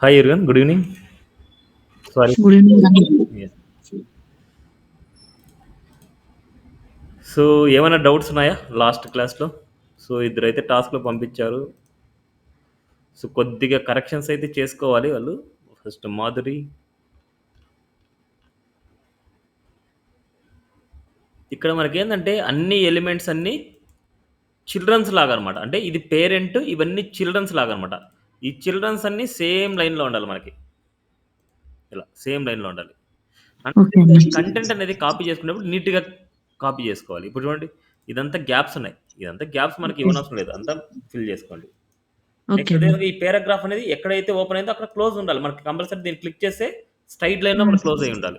Hi everyone, good evening. Sorry. Good evening అండి. Yes. So ఏమైనా doubts ఉన్నాయా last క్లాస్లో? సో ఇద్దరైతే టాస్క్లో పంపించారు. సో కొద్దిగా కరెక్షన్స్ అయితే చేసుకోవాలి వాళ్ళు. ఫస్ట్ మాధురి. ఇక్కడ మనకేంటంటే అన్ని ఎలిమెంట్స్ అన్నీ చిల్డ్రన్స్ లాగా అనమాట. అంటే ఇది పేరెంట్, ఇవన్నీ చిల్డ్రన్స్ లాగా అనమాట. ఈ చిల్డ్రన్స్ అన్నీ సేమ్ లైన్లో ఉండాలి మనకి. ఇలా సేమ్ లైన్లో ఉండాలి. ఓకే అంటే అండి. ఈ కంటెంట్ అనేది కాపీ చేసుకునేప్పుడు నీట్‌గా కాపీ చేసుకోవాలి. ఇప్పుడు చూడండి ఇదంతా గ్యాప్స్ ఉన్నాయి. ఇదంతా గ్యాప్స్ మనకి ఓకే. ఇవ్వనవసరం లేదు. అంతా ఫిల్ చేసుకోండి. ఓకే నెక్స్ట్ అండి. అదేవిధంగా ఈ పారాగ్రాఫ్ అనేది ఎక్కడైతే ఓపెన్ అయిందో అక్కడ క్లోజ్ ఉండాలి. మనకి కంపల్సరీ దీన్ని క్లిక్ చేస్తే స్ట్రెయిట్ లైన్‌లో మనకు క్లోజ్ అయ్యి ఉండాలి.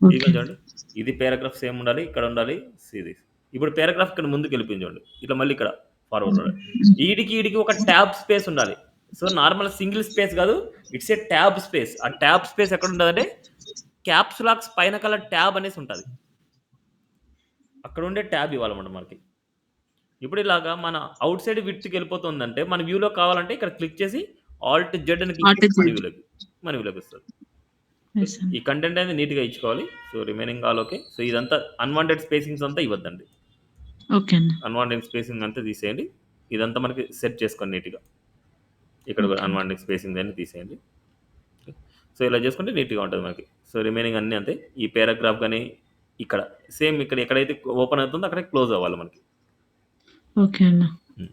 ఓకే. ఇదిగోండి చూడండి. ఇది పారాగ్రాఫ్ సేమ్ ఉండాలి. ఇక్కడ ఉండాలి. ఇది. ఇప్పుడు పారాగ్రాఫ్ ఇక్కడ ముందుకెళ్ళిపోయింది చూడండి. ఇట్లా మళ్ళీ ఇక్కడ ఫార్వర్డ్ ఉండాలి. ఈడికి ఒక ట్యాబ్ స్పేస్ ఉండాలి. సో నార్మల్ సింగిల్ స్పేస్ కాదు. It's a tab space. ఆ ట్యాబ్ స్పేస్ ఎక్కడ ఉంటదంటే క్యాప్స్ లాక్స్ పైన కలర్ ట్యాబ్ అనేసి ఉంటది. అక్కడ ఉండే ట్యాబ్ ఇవ్వాలన్నమాట మనకి. ఇప్పుడు ఇలాగా మన ఔట్ సైడ్ విడ్త్‌కి వెళ్ళిపోతుందంటే మన వ్యూలో కావాలంటే ఇక్కడ క్లిక్ చేసి ఆల్ట్ జెడ్ అని క్లిక్ ఆల్ట్ చేసి జెడ్. మన వ్యూలోకి వస్తది. యెస్ అండి. ఈ కంటెంట్ అనేది నీట్‌గా ఇచ్చుకోవాలి. So remaining all okay. So ఇదంతా అన్‌వాంటెడ్ స్పేసింగ్స్ అంతా ఇవ్వద్దండి. ఓకే అండి. అన్‌వాంటెడ్ స్పేసింగ్ అంతా తీసేయండి. ఇదంతా మనకి సెట్ చేసుకోండి నీట్‌గా. ఇక్కడ కూడా ఓకే అండి. అన్‌వాంటెడ్ స్పేసింగ్ అన్ని తీసేయండి. సో ఇలా చేసుకుంటే నీట్‌గా ఉంటది మనకి. సో రిమైనింగ్ అన్నీ అంతే. ఈ పారాగ్రాఫ్ గాని ఇక్కడ సేమ్ ఇక్కడ ఎక్కడైతే ఓపెన్ అవుతుందో అక్కడే క్లోజ్ అవ్వాలి మనకి. ఓకే అన్న. హ్మ్.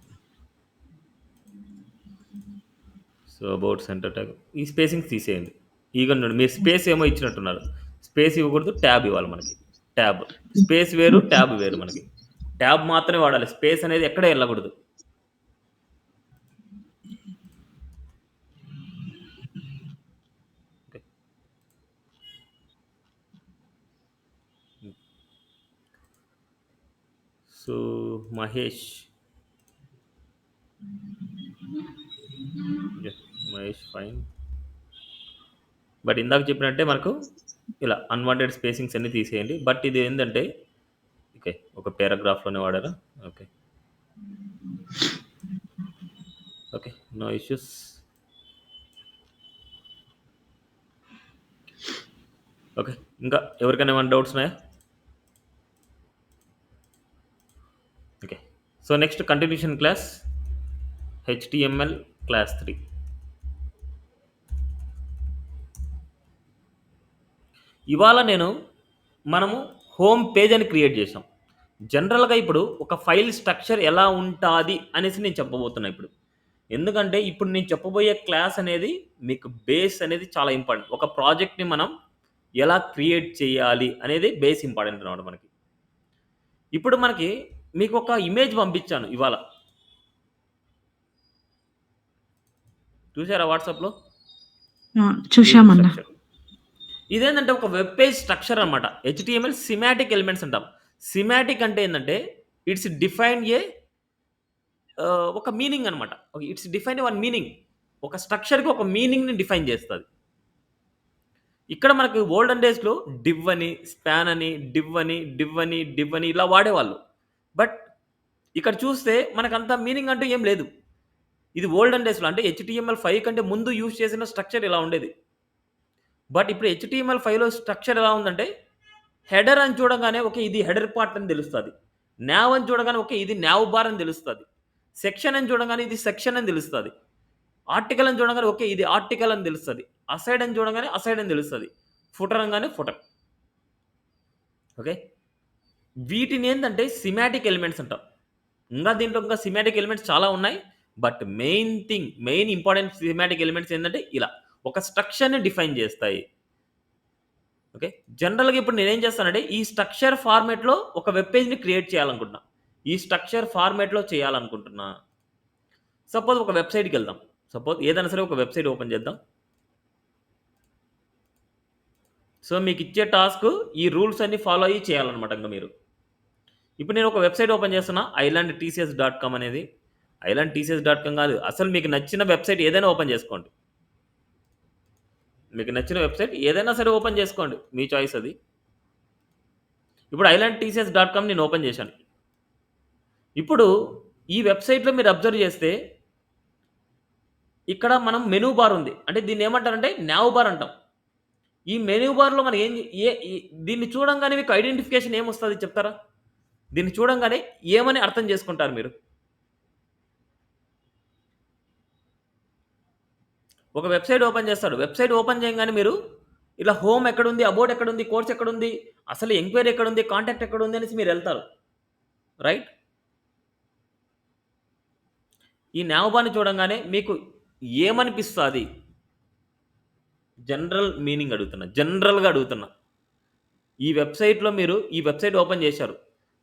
సో అబౌట్ సెంటర్ ట్యాగ్ ఈ స్పేసింగ్స్ తీసేయండి. ఇగోండి మీరు స్పేస్ ఏమో ఇచ్చినట్టున్నారు. స్పేస్ ఇవ్వకూడదు. ట్యాబ్ ఇవ్వాలి మనకి. ట్యాబ్. స్పేస్ వేరు, ఓకే. ట్యాబ్ వేరు మనకి. ట్యాబ్ మాత్రమే వాడాలి. స్పేస్ అనేది ఎక్కడ ఎళ్ళకూడదు. ఓకే. హ్మ్. So Mahesh. Yeah! Mahesh fine. But ఇందాక చెప్పినట్టే మనకు ఇలా అన్‌వాంటెడ్ స్పేసింగ్స్ అన్నీ తీసేయండి. బట్ ఇది ఏందంటే ఓకే. ఒక పారాగ్రాఫ్‌లోనే వాడారా? Okay. Okay. No issues. Okay. ఇంకా ఎవరికైనా ఏమైనా డౌట్స్ ఉన్నాయా? Okay. So next continuation class HTML class 3. ఇవాళ మనము హోమ్ పేజ్ అని క్రియేట్ చేసాం. జనరల్‌గా ఇప్పుడు ఒక ఫైల్ స్ట్రక్చర్ ఎలా ఉంటాది అనేసి నేను చెప్పబోతున్నా ఇప్పుడు. ఎందుకంటే ఇప్పుడు నేను చెప్పబోయే క్లాస్ అనేది మీకు బేస్ అనేది చాలా ఇంపార్టెంట్. ఒక ప్రాజెక్ట్‌ని మనం ఎలా క్రియేట్ చేయాలి అనేది బేస్ ఇంపార్టెంట్ అన్నమాట మనకి. ఇప్పుడు మనకి మీకొక ఇమేజ్ పంపించాను ఇవాళ. చూసారా వాట్సాప్‌లో? ఆ! పేజ్ చూశామన్న. స్ట్రక్చర్. ఇదేంటంటే ఒక వెబ్ పేజ్ స్ట్రక్చర్ అనమాట. హెచ్‌టీఎంఎల్ సిమాటిక్ ఎలిమెంట్స్ అంటాం. సిమాటిక్ అంటే ఏందంటే ఇట్స్ డిఫైన్ ఒక మీనింగ్ అనమాట. It's define one meaning. ఒక స్ట్రక్చర్‌కి ఒక మీనింగ్‌ని డిఫైన్ చేస్తది. ఇక్కడ మనకు ఓల్డెన్ డేస్‌లో డివ్ అని, స్పాన్ అని, డివ్ అని ఇలా వాడేవాళ్ళు. బట్ ఇక్కడ చూస్తే మనకంత మీనింగ్ అంటూ ఏం లేదు. ఇది ఓల్డెన్ డేస్‌లో అంటే HTML5 కంటే ముందు యూజ్ చేసిన స్ట్రక్చర్ ఇలా ఉండేది. బట్ ఇప్పుడు HTML5లో స్ట్రక్చర్ ఎలా ఉందంటే హెడర్ అని చూడంగానే ఓకే. ఇది హెడర్ పార్ట్ అని తెలుస్తది. న్యావ్ అని చూడగానే ఓకే. ఇది న్యావ్ బార్ అని తెలుస్తది. సెక్షన్ అని చూడంగానే ఇది సెక్షన్ అని తెలుస్తది. ఆర్టికల్ అని చూడంగానే ఓకే. ఇది ఆర్టికల్ అని తెలుస్తది. అసైడ్ అని చూడంగానే అసైడ్ అని తెలుస్తది. ఫుటర్ అనగానే ఫుటర్. ఓకే. వీటినేందంటే సిమాటిక్ ఎలిమెంట్స్ అంటాం. దీంట్లో ఇంకా సిమాటిక్ ఎలిమెంట్స్ చాలా ఉన్నాయి. బట్ మెయిన్ ఇంపార్టెంట్ సిమాటిక్ ఎలిమెంట్స్ ఏందంటే ఇలా. ఒక స్ట్రక్చర్‌ని డిఫైన్ చేస్తాయి. ఓకే. జనరల్‌గా ఇప్పుడు నేనేం చేస్తానంటే, ఈ స్ట్రక్చర్ ఫార్మాట్‌లో ఒక వెబ్ పేజ్‌ని క్రియేట్ చేయాలనుకుంటున్నా. ఈ స్ట్రక్చర్ ఫార్మాట్‌లో చేయాలనుకుంటున్నా. సపోజ్ ఒక వెబ్‌సైట్‌కెళ్దాం. సపోజ్ ఏదైనా సరే ఒక వెబ్‌సైట్ ఓపెన్ చేద్దాం. సో, మీకిచ్చే టాస్క్ ఈ రూల్స్ అన్నీ ఫాలో అయ్యి చేయాలన్నమాట ఇంక మీరు. ఇప్పుడు నేను ఒక వెబ్‌సైట్ ఓపెన్ చేస్తున్నా. islandtcs.com అనేది. islandtcs.com కాదు. అసలు మీకు నచ్చిన వెబ్‌సైట్ ఏదైనా ఓపెన్ చేసుకోండి. మీకు నచ్చిన వెబ్‌సైట్ ఏదైనా సరే ఓపెన్ చేసుకోండి. మీ చాయిస్ అది. ఇప్పుడు islandtcs.com నేను ఓపెన్ చేశాను. ఇప్పుడు ఈ వెబ్‌సైట్‌లో మీరు అబ్జర్వ్ చేస్తే ఇక్కడ మనం మెనూ బార్ ఉంది. అంటే దీన్నేమంటారంటే నావ్ బార్ అంటాం. ఈ మెనూ బార్‌లో మనం ఏం ఏ ఈ దీన్ని చూడంగానే మీకు ఐడెంటిఫికేషన్ ఏమొస్తది చెప్తారా? దీన్ని చూడంగానే ఏమని అర్థం చేసుకుంటారు మీరు? ఒక వెబ్‌సైట్ ఓపెన్ చేస్తాడు. వెబ్‌సైట్ ఓపెన్ చేయంగానే మీరు ఇలా హోమ్ ఎక్కడుంది? అబౌట్ ఎక్కడుంది? కోర్స్ ఎక్కడుంది? అసలు ఎంక్వైరీ ఎక్కడుంది? కాంటాక్ట్ ఎక్కడుంది? అనేసి మీరెళ్తారు. రైట్? ఈ నావ్ బార్‌ని చూడంగానే మీకు ఏమనిపిస్తాది? జనరల్ మీనింగ్ అడుగుతున్నా. జనరల్‌గా అడుగుతున్నా. ఈ వెబ్‌సైట్‌లో మీరు ఈ వెబ్‌సైట్ ఓపెన్ చేశారు.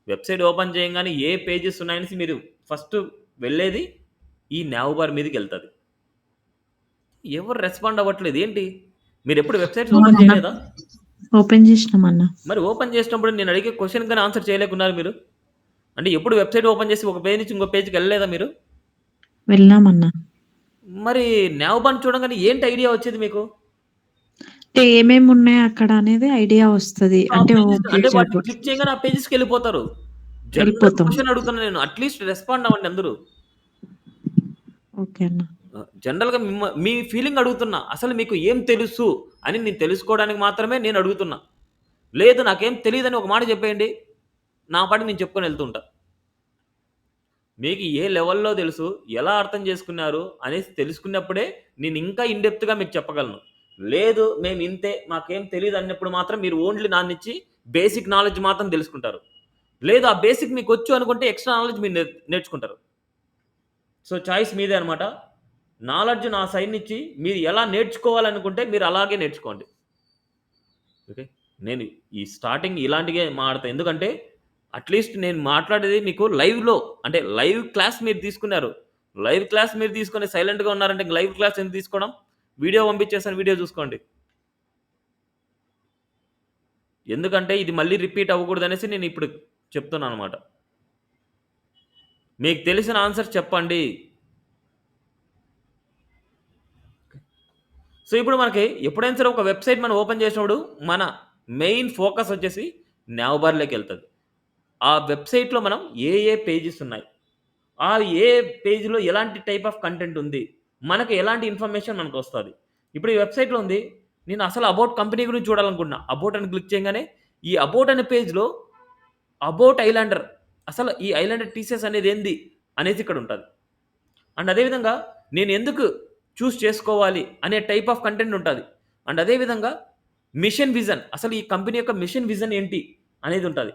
వెబ్‌సైట్ ఓపెన్ చేయంగానే ఏ పేజెస్ ఉన్నాయనేసి మీరు ఫస్ట్ వెళ్ళేది ఈ నావ్ బార్ మీదకెళ్తది. ఎవరు రెస్పాండ్ అవ్వట్లేదు. ఏంటి? మీరెప్పుడు వెబ్‌సైట్స్ ఓపెన్ అవునన్నా. చేయలేదా? ఓపెన్ చేసినామన్నా. మరి ఓపెన్ చేసినప్పుడు నేను అడిగే క్వెషన్‌కి గాని ఆన్సర్ చేయలేకున్నారు మీరు. అంటే ఎప్పుడు వెబ్‌సైట్ ఓపెన్ చేసి ఒక పేజ్ నుంచి ఇంకో పేజ్‌కెళ్ళలేదా మీరు? వెళ్ళామన్నా. మరి నావ్ బార్‌ని చూడంగానే ఏంటి ఐడియా వచ్చేది మీకు? అంటే ఏమేమున్నాయి అక్కడ అనేది ఐడియా వస్తది. ఆ అంటే పేజెస్ ఓకే. అంటే వాటిని సపోజ్ క్లిక్ చేయగానే ఆ పేజెస్‌కెళ్ళిపోతారు. జనరల్ ఎళ్ళిపోతాం. క్వెషన్ అడుగుతున్నా నేను. అట్‌లీస్ట్ రెస్పాండ్ అవ్వండి అందరూ. ఓకే అన్న. జనరల్‌గా మీ ఫీలింగ్ అడుగుతున్నా. అసలు మీకు ఏం తెలుసు అని నేను తెలుసుకోవడానికి మాత్రమే నేను అడుగుతున్నా. లేదు నాకేం తెలీదని ఒక మాట చెప్పేయండి. నా పాటికి నేను చెప్పుకొని ఎళ్తుంటా. మీకు ఏ లెవెల్‌లో తెలుసు, ఎలా అర్థం చేసుకున్నారు అనేసి తెలుసుకున్నప్పుడే నేను ఇంకా ఇన్ డెప్త్‌గా మీకు చెప్పగలను. లేదు మేము ఇంతే మాకేం తెలీదు అన్నప్పుడు మాత్రం మీరు ఓన్లీ నాన్నిచ్చి బేసిక్ నాలెడ్జ్ మాత్రం తెలుసుకుంటారు. లేదు ఆ బేసిక్ మీకొచ్చు అనుకుంటే ఎక్స్‌ట్రా నాలెడ్జ్ మీరు నేర్చుకుంటారు. సో, చాయిస్ మీదే అనమాట. నాలెడ్జ్ నా సైడ్ నుంచి మీరు ఎలా నేర్చుకోవాలనుకుంటే మీరు అలాగే నేర్చుకోండి. ఓకే. నేను ఈ స్టార్టింగ్ ఇలాంటివే మాట్లాడతా. ఎందుకంటే అట్‌లీస్ట్ నేను మాట్లాడేది మీకు లైవ్‌లో అంటే లైవ్ క్లాస్ మీరు తీసుకున్నారు. లైవ్ క్లాస్ మీరు తీసుకొని సైలెంట్‌గా ఉన్నారంటే ఇంక లైవ్ క్లాస్ ఎందుకు తీసుకోవడం? వీడియో పంపించేసాను వీడియో చూసుకోండి. ఎందుకంటే ఇది మళ్ళీ రిపీట్ అవ్వకూడదనేసి నేను ఇప్పుడు చెప్తున్నాననమాట. మీకు తెలిసిన ఆన్సర్ చెప్పండి. సో, ఇప్పుడు మనకి ఎప్పుడైనా సరే ఒక వెబ్‌సైట్ మనం ఓపెన్ చేసినప్పుడు మన మెయిన్ ఫోకస్ వచ్చేసి నావ్ బార్‌లోకెళ్తది. ఆ వెబ్‌సైట్‌లో మనం ఏ పేజెస్ ఉన్నాయి? ఆ ఏ పేజ్‌లో ఎలాంటి టైప్ ఆఫ్ కంటెంట్ ఉంది? మనకు ఎలాంటి ఇన్ఫర్మేషన్ మనకొస్తది? ఇప్పుడు ఈ వెబ్‌సైట్‌లో ఉంది. నేను అసలు అబౌట్ కంపెనీ గురించి చూడాలనుకుంటున్నా. అబౌట్ అని క్లిక్ చేయంగానే ఈ అబౌట్ అనే పేజ్‌లో అబౌట్ ఐలాండర్ అసలు ఈ ఐలాండర్ టీసీఎస్ అనేదేంది? అనేసి ఇక్కడుంటది. అండ్ అదే విధంగా నేను ఎందుకు చేసుకోవాలి అనే టైప్ ఆఫ్ కంటెంట్ ఉంటది. అండ్ అదే విధంగా మిషన్ విజన్ అసలు ఈ కంపెనీ యొక్క మిషన్ విజన్ ఏంటి అనేది ఉంటది.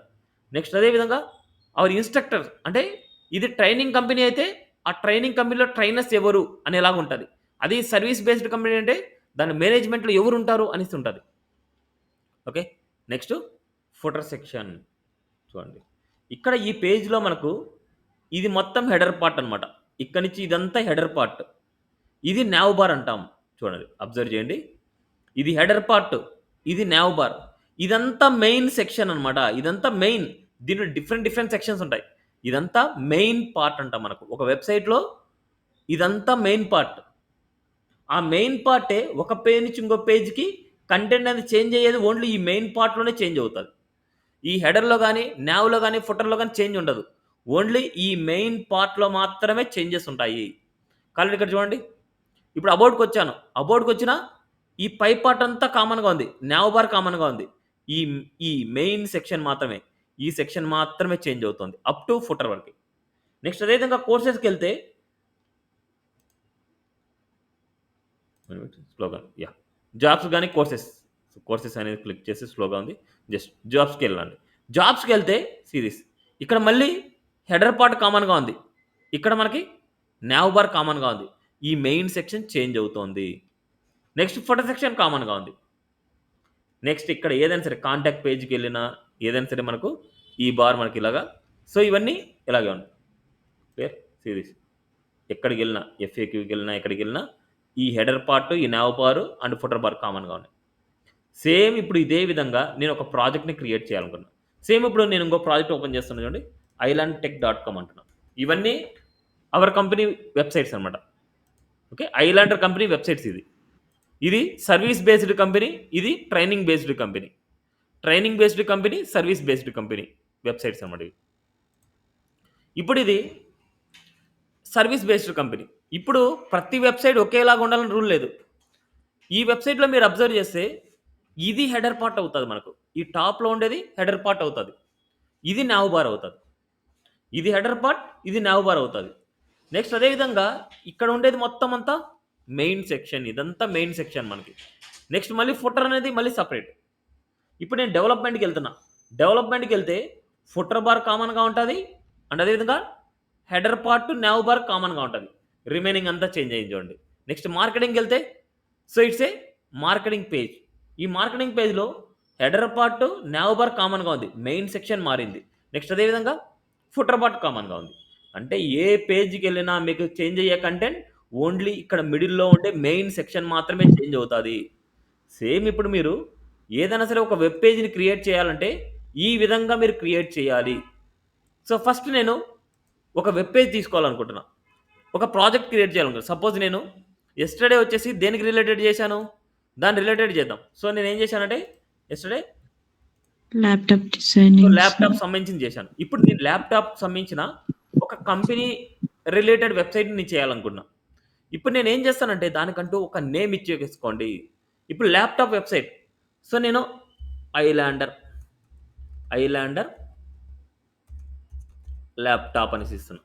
నెక్స్ట్ అదే విధంగా అవర్ ఇన్‌స్ట్రక్టర్ అంటే ఇది ట్రైనింగ్ కంపెనీ అయితే ఆ ట్రైనింగ్ కంపెనీలో ట్రైనర్స్ ఎవరు అనేలాగా ఉంటది. అది సర్వీస్ బేస్డ్ కంపెనీ అంటే దాని మేనేజ్మెంట్‌లో ఎవరుంటారు అనేసి ఉంటది. ఓకే. నెక్స్ట్ ఫుటర్ సెక్షన్ చూడండి. ఇక్కడ ఈ పేజ్‌లో మనకు ఇది మొత్తం హెడర్ పార్ట్ అన్నమాట. ఇక్కడి నుంచి ఇదంతా హెడర్ పార్ట్. ఇది నావ్ బార్ అంటాం. చూడండి అబ్జర్వ్ చేయండి. ఇది హెడర్ పార్ట్. ఇది నావ్ బార్. ఇదంతా మెయిన్ సెక్షన్ అన్నమాట. ఇదంతా మెయిన్. దీంట్లో డిఫరెంట్ సెక్షన్స్ ఉంటాయి. ఇదంతా మెయిన్ పార్ట్ అంటాం మనకు. ఒక వెబ్‌సైట్‌లో ఇదంతా మెయిన్ పార్ట్. ఆ మెయిన్ పార్టే ఒక పేజ్ నుంచి ఇంకో పేజ్‌కి కంటెంట్ అనేది చేంజ్ అయ్యేది ఓన్లీ ఈ మెయిన్ పార్ట్‌లోనే చేంజ్ అవుతది. ఈ హెడర్‌లో గాని, నావ్‌లో గాని, ఫుటర్‌లో గాని చేంజ్ ఉండదు. ఓన్లీ ఈ మెయిన్ పార్ట్‌లో మాత్రమే చేంజెస్ ఉంటాయి. కావాలంటే ఇక్కడ చూడండి. ఇప్పుడు అబౌట్‌కొచ్చాను. అబౌట్‌కొచ్చినా ఈ పై పార్ట్ అంతా కామన్‌గా ఉంది. నావ్ బార్ కామన్‌గా ఉంది. ఈ ఈ మెయిన్ సెక్షన్ మాత్రమే. ఈ సెక్షన్ మాత్రమే చేంజ్ అవుతుంది. అప్ టు ఫుటర్ వరకి. నెక్స్ట్ అదే విధంగా కోర్సెస్‌కెళ్తే స్లోగా యాహ్! జాబ్స్ గాని కోర్సెస్. కోర్సెస్ అనేది క్లిక్ చేసి స్లోగా ఉంది. జస్ట్ జాబ్స్‌కెళ్ళండి. జాబ్స్‌కెళ్తే సీ థిస్ ఇక్కడ మళ్ళీ హెడర్ పార్ట్ కామన్‌గా ఉంది. ఇక్కడ మనకి నావ్ బార్ కామన్‌గా ఉంది. ఈ మెయిన్ సెక్షన్ చేంజ్ అవుతోంది. నెక్స్ట్ ఫుటర్ సెక్షన్ కామన్‌గా ఉంది. నెక్స్ట్ ఇక్కడ ఏదైనా సరే కాంటాక్ట్ పేజ్‌కెళ్ళినా, ఏదైనా సరే మనకు ఈ బార్ మనకిలాగా సో, ఇవన్నీ ఇలాగే ఉంటాయి. క్లియర్? సీ థిస్ ఎక్కడికెళ్ళినా ఎఫ్ఏక్యూకెళ్ళినా, ఎక్కడికెళ్ళినా ఈ హెడర్ పార్ట్, ఈ now bar and footer bar కామన్‌గా ఉన్నాయి. సేమ్ ఇప్పుడు ఇదే విధంగా నేను ఒక ప్రాజెక్ట్‌ని క్రియేట్ చేయాలనుకున్నా. సేమ్ ఇప్పుడు నేను ఇంకో ప్రాజెక్ట్ ఓపెన్ చేస్తున్నా చూడండి. ఐలాండ్‌టెక్.కామ్ అంటున్నా. ఇవన్నీ అవర్ కంపెనీ వెబ్‌సైట్స్ అన్నమాట. ఓకే. ఐలాండర్ కంపెనీ వెబ్‌సైట్స్ ఇది. ఇది సర్వీస్ బేస్డ్ కంపెనీ. ఇది training based company. Training based company, service based company websites అన్నమాట ఇవి. ఇప్పుడిది సర్వీస్ బేస్డ్ కంపెనీ. ఇప్పుడు ప్రతి వెబ్‌సైట్ ఒకేలాగా ఉండాలని రూల్ లేదు. ఈ వెబ్‌సైట్‌లో మీరు అబ్జర్వ్ చేస్తే ఇది హెడర్ పార్ట్ అవుతది మనకు. ఈ టాప్‌లో ఉండేది హెడర్ పార్ట్ అవుతది. ఇది నావ్ బార్ అవుతది. ఇది హెడర్ పార్ట్, ఇది నావ్ బార్ అవుతది. నెక్స్ట్ అదే విధంగా ఇక్కడ ఉండేది మొత్తం అంతా మెయిన్ సెక్షన్. ఇదంతా మెయిన్ సెక్షన్ మనకి. నెక్స్ట్ మళ్ళీ ఫుటర్ అనేది మళ్ళీ సెపరేట్. ఇప్పుడు నేను డెవలప్‌మెంట్‌కెళ్తున్నా. డెవలప్‌మెంట్‌కెళ్తే ఫుటర్ బార్ కామన్‌గా ఉంటది. అండ్ అదే విధంగా హెడర్ పార్ట్, నావ్ బార్ కామన్‌గా ఉంటది. రిమైనింగ్ అంతా చేంజ్ అయింది చూడండి. నెక్స్ట్ మార్కెటింగ్‌కెళ్తే so, it's a marketing page. ఈ మార్కెటింగ్ పేజ్‌లో హెడర్ పార్ట్, నావ్ బార్ కామన్‌గా ఉంది. మెయిన్ సెక్షన్ మారింది. నెక్స్ట్ అదే విధంగా ఫుటర్ పార్ట్ కామన్‌గా ఉంది. అంటే ఏ పేజ్‌కెళ్ళినా మీకు చేంజ్ అయ్యే కంటెంట్ ఓన్లీ ఇక్కడ మిడిల్‌లో ఉండే మెయిన్ సెక్షన్ మాత్రమే చేంజ్ అవుతాది. సేమ్ ఇప్పుడు మీరు ఏదైనా సరే ఒక వెబ్ పేజ్‌ని క్రియేట్ చేయాలంటే ఈ విధంగా మీరు క్రియేట్ చేయాలి. సో, ఫస్ట్ నేను ఒక వెబ్ పేజ్ తీసుకోవాలనుకుంటున్నా. ఒక ప్రాజెక్ట్ క్రియేట్ చేయాలనుకుంటున్నా. సపోజ్ నేను యెస్టర్‌డే వచ్చేసి దేనికి రిలేటెడ్ చేశాను? దాన్ని రిలేటెడ్ చేద్దాం. సో, నేనేం చేశానంటే yesterday laptop so, designings. Laptop సంబంధించింది చేశాను. ఇప్పుడు నేను ల్యాప్‌టాప్‌కి సంబంధించిన ఒక కంపెనీ రిలేటెడ్ వెబ్‌సైట్‌ని నేను చేయాలనుకుంటున్నా. ఇప్పుడు నేనేం చేస్తానంటే దానికంటూ ఒక నేమ్ ఇచ్చేసుకోండి. ఇప్పుడు ల్యాప్‌టాప్ వెబ్‌సైట్. సో, నేను ఐలాండర్, ఐలాండర్ ల్యాప్‌టాప్ అనేసి ఇస్తున్నా.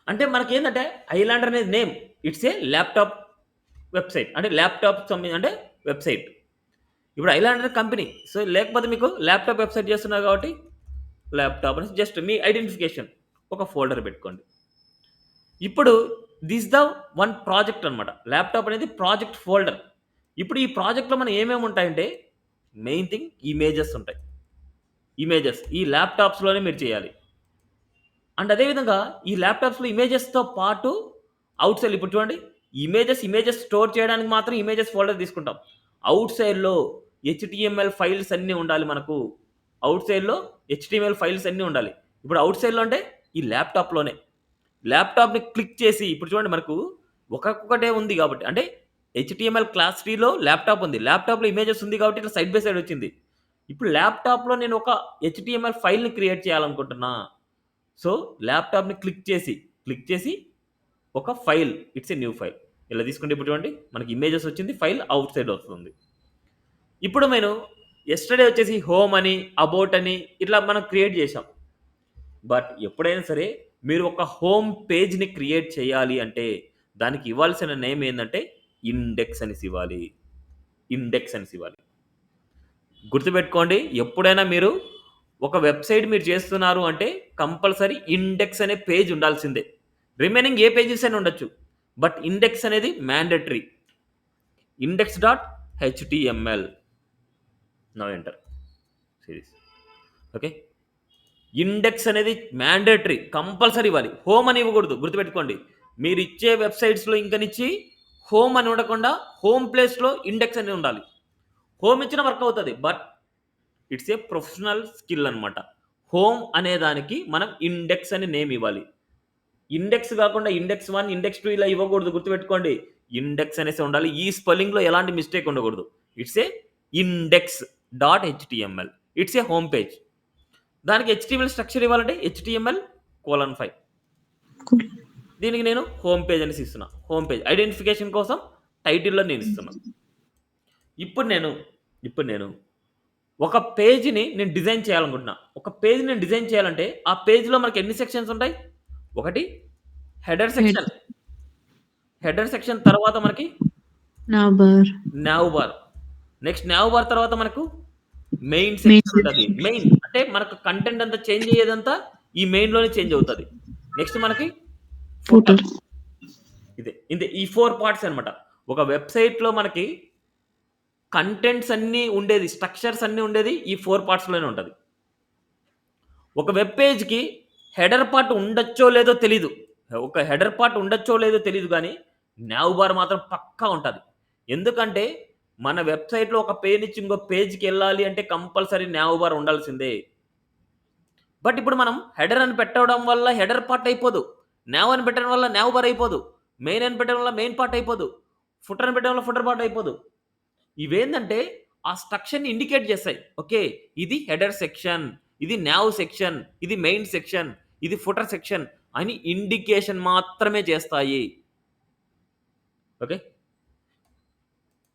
అంటే మనకేందంటే ఐలాండర్ అనేది name. It's a laptop website. అంటే ల్యాప్‌టాప్‌కి సంబంధించి అంటే వెబ్‌సైట్. ఇప్పుడు ఐలాండర్ కంపెనీ. సో, లేకపోతే మీకు ల్యాప్‌టాప్ వెబ్‌సైట్ చేస్తున్నారు కాబట్టి ల్యాప్‌టాప్ అనేసి జస్ట్ మీ ఐడెంటిఫికేషన్ ఒక ఫోల్డర్ పెట్టుకోండి. ఇప్పుడు దిస్ ద వన్ ప్రాజెక్ట్ అన్నమాట. ల్యాప్‌టాప్ అనేది ప్రాజెక్ట్ ఫోల్డర్. ఇప్పుడు ఈ ప్రాజెక్ట్‌లో మనం ఏమేమి ఉంటాయంటే మెయిన్ థింగ్ ఇమేజెస్ ఉంటాయి. ఇమేజెస్ ఈ ల్యాప్‌టాప్స్‌లోనే మీరు చేయాలి. అండ్ అదే విధంగా ఈ ల్యాప్‌టాప్స్‌లో ఇమేజెస్‌తో పాటు ఔట్ సైడ్ ఇప్పుడు చూడండి. ఇమేజెస్ స్టోర్ చేయడానికి మాత్రం ఇమేజెస్ ఫోల్డర్ తీసుకుంటాం. ఔట్ సైడ్‌లో హెచ్‌టీఎంఎల్ ఫైల్స్ అన్నీ ఉండాలి మనకు. ఔట్ సైడ్‌లో హెచ్‌టీఎంఎల్ ఫైల్స్ అన్నీ ఉండాలి. ఇప్పుడు ఔట్ సైడ్‌లో అంటే ఈ ల్యాప్‌టాప్‌లోనే. ల్యాప్‌టాప్‌ని క్లిక్ చేసి ఇప్పుడు చూడండి మనకు ఒక్కొక్కటే ఉంది కాబట్టి అంటే హెచ్‌టీఎంఎల్ క్లాస్ 3లో ల్యాప్‌టాప్ ఉంది. ల్యాప్‌టాప్‌లో ఇమేజెస్ ఉంది కాబట్టి ఇట్లా సైడ్ బై సైడ్ వచ్చింది. ఇప్పుడు ల్యాప్‌టాప్‌లో నేను ఒక హెచ్‌టీఎంఎల్ ఫైల్‌ని క్రియేట్ చేయాలనుకుంటున్నా. సో, ల్యాప్‌టాప్‌ని క్లిక్ చేసి ఒక file it's a new file. ఇలా తీసుకుంటే ఇప్పుడు చూడండి మనకి ఇమేజెస్ వచ్చింది. ఫైల్ ఔట్ సైడ్ వస్తుంది. ఇప్పుడు నేను యెస్టర్‌డే వచ్చేసి హోమ్ అని, అబౌట్ అని ఇట్లా మనం క్రియేట్ చేశాం. బట్ ఎప్పుడైనా సరే మీరు ఒక హోమ్ పేజ్‌ని క్రియేట్ చేయాలి అంటే దానికి ఇవ్వాల్సిన నేమ్ ఏందంటే ఇండెక్స్ అనేసి ఇవ్వాలి. ఇండెక్స్ అనేసి ఇవ్వాలి. గుర్తుపెట్టుకోండి ఎప్పుడైనా మీరు ఒక వెబ్‌సైట్ మీరు చేస్తున్నారు అంటే కంపల్సరీ ఇండెక్స్ అనే పేజ్ ఉండాల్సిందే. రిమైనింగ్ ఏ పేజెస్ అయినా ఉండొచ్చు. బట్ ఇండెక్స్ అనేది mandatory. Index dot HTML. Now enter series. Okay. Index అనేది మ్యాండేటరీ. కంపల్సరీ ఇవ్వాలి. హోమ్ అని ఇవ్వకూడదు. గుర్తుపెట్టుకోండి. మీరిచ్చే వెబ్‌సైట్స్‌లో ఇంకనిచ్చి హోమ్ అని ఉండకుండా హోమ్ ప్లేస్‌లో ఇండెక్స్ అని ఉండాలి. హోమ్ ఇచ్చినా వర్క్ అవుతది. But it's a professional skill అన్నమాట. హోమ్ అనే దానికి మనం ఇండెక్స్ అని నేమ్ ఇవ్వాలి. ఇండెక్స్ గాకుండా ఇండెక్స్ 1, ఇండెక్స్ 2 ఇలా ఇవ్వకూడదు. గుర్తుపెట్టుకోండి. ఇండెక్స్ అనేసే ఉండాలి. ఈ స్పెల్లింగ్‌లో ఎలాంటి మిస్టేక్ ఉండకూడదు. It's a index dot HTML. It's a home page. దానికి హెచ్‌టీఎంఎల్ స్ట్రక్చర్ ఇవ్వాలంటే HTML:5. కూల్. దీనికి నేను హోమ్ పేజ్ అనేసి ఇస్తున్నా. హోమ్ పేజ్ ఐడెంటిఫికేషన్ కోసం టైటిల్‌లో నేను ఇస్తున్నా. ఇప్పుడు నేను ఇప్పుడు నేను ఒక పేజ్‌ని నేను డిజైన్ చేయాలనుకుంటున్నా. ఒక పేజ్‌ని నేను డిజైన్ చేయాలంటే ఆ పేజ్‌లో మనకు ఎన్ని సెక్షన్స్ ఉంటాయి? ఒకటి header head, section. Header section తర్వాత మనకి now bar, now bar. Next now bar తర్వాత మనకు మెయిన్ మెయిన్ సెక్షన్ ఉంటది. సెక్షన్, మెయిన్ అంటే మనకు కంటెంట్ అంతా చేంజ్ అయ్యేదంతా ఈ మెయిన్‌లోనే చేంజ్ అవుతది. నెక్స్ట్ మనకి ఫుటర్. ఫూటర్. ఇదే ఈ 4 పార్ట్స్ అన్నమాట. ఒక వెబ్‌సైట్‌లో మనకి కంటెంట్స్ అన్నీ ఉండేది, స్ట్రక్చర్స్ అన్నీ ఉండేది ఈ 4 పార్ట్స్‌లోనే ఉంటది. ఒక వెబ్ పేజ్‌కి హెడర్ పార్ట్ ఉండొచ్చో లేదో తెలీదు. ఒక హెడర్ పార్ట్ ఉండొచ్చో లేదో తెలీదు గానీ, నావ్ బార్ మాత్రం పక్కా ఉంటది. ఎందుకంటే, మన వెబ్‌సైట్‌లో ఒక పేజ్ నుంచి ఇంకో పేజ్‌కెళ్ళాలి అంటే కంపల్సరీ నావ్ బార్ ఉండాల్సిందే. బట్ ఇప్పుడు మనం హెడర్ అని పెట్టడం వల్ల హెడర్ పార్ట్ అయిపోదు. నావ్ అని పెట్టడం వల్ల నావ్ బార్ అయిపోదు. మెయిన్ అని పెట్టడం వల్ల మెయిన్ పార్ట్ అయిపోదు. ఫుటర్ అని పెట్టడం వల్ల ఫుటర్ పార్ట్ అయిపోదు. ఇవేందంటే ఆ స్ట్రక్చర్‌ని ఇండికేట్ చేస్తాయి. ఓకే. ఇది హెడర్ సెక్షన్, ఇది నావ్ సెక్షన్, ఇది మెయిన్ సెక్షన్, ఇది ఫుటర్ సెక్షన్ అని ఇండికేషన్ మాత్రమే చేస్తాయి. ఓకే.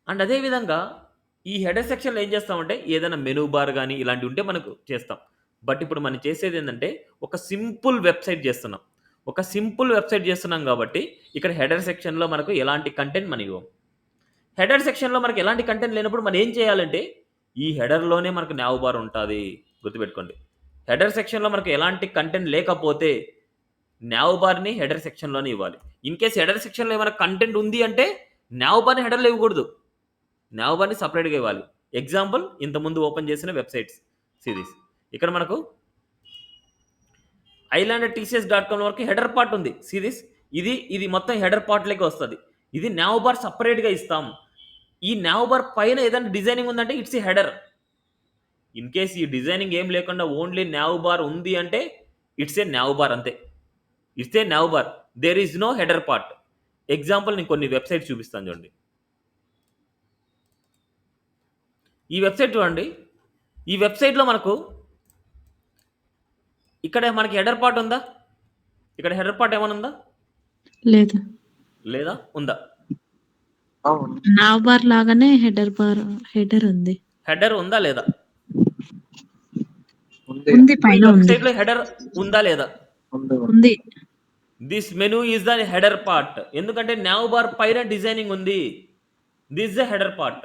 అండ్ అదే విధంగా ఈ హెడర్ సెక్షన్‌లో ఏం చేస్తామంటే ఏదైనా మెనూ బార్ గాని ఇలాంటివి ఉంటే మనకు చేస్తాం. బట్ ఇప్పుడు మనం చేసేదేందంటే ఒక సింపుల్ వెబ్‌సైట్ చేస్తున్నాం. ఒక సింపుల్ వెబ్‌సైట్ చేస్తున్నాం కాబట్టి ఇక్కడ హెడర్ సెక్షన్‌లో మనకు ఎలాంటి కంటెంట్ మనం ఇవ్వం. హెడర్ సెక్షన్‌లో మనకు ఎలాంటి కంటెంట్ లేనప్పుడు మనం ఏం చేయాలంటే ఈ హెడర్‌లోనే మనకు నావ్ బార్ ఉంటాది. గుర్తుపెట్టుకోండి. హెడర్ సెక్షన్‌లో మనకు ఎలాంటి కంటెంట్ లేకపోతే నావ్ బార్‌ని హెడర్ సెక్షన్‌లోనే ఇవ్వాలి. ఇన్ కేస్ హెడర్ సెక్షన్‌లో ఏమైనా కంటెంట్ ఉంది అంటే నావ్ బార్‌ని హెడర్‌లో ఇవ్వకూడదు. నావ్ బార్‌ని సెపరేట్‌గా ఇవ్వాలి. ఎగ్జాంపుల్ ఇంతకుముందు ఓపెన్ చేసిన వెబ్‌సైట్స్ సిరీస్. ఇక్కడ మనకు island@tcs.com వరకు హెడర్ పార్ట్ ఉంది. సిరీస్ ఇది మొత్తం హెడర్ పార్ట్‌లోకే వస్తది. ఇది నావ్ బార్ సెపరేట్‌గా ఇస్తాం. ఈ నావ్ బార్ పైన ఏదైనా డిజైనింగ్ ఉందంటే it's a header. In case ఈ డిజైనింగ్ ఏం లేకుండా ఓన్లీ నావ్ బార్ ఉంది అంటే ఇట్స్ ఎ నావ్ బార్ అంతే. It's a nav bar. There is no header part. Example నేను కొన్ని వెబ్‌సైట్స్ చూపిస్తాను చూడండి. ఈ వెబ్‌సైట్ చూడండి. ఈ వెబ్‌సైట్‌లో మనకు ఇక్కడ మనకి హెడర్ పార్ట్ ఉందా? ఇక్కడ హెడర్ పార్ట్ ఏమైనా ఉందా? లేదు. లేదా? ఉందా? అవును. నావ్ బార్ లాగానే హెడర్ ఉంది. హెడర్ ఉందా? లేదా? ఉంది. ఉంది. ఇప్పుడు ఈ పైన ఉంది. వెబ్‌సైట్‌లో హెడర్ ఉందా? లేదా? ఉంది. ఉంది. This menu is the header part. ఎందుకంటే నావ్ బార్ పైన డిజైనింగ్ ఉంది. This the header part.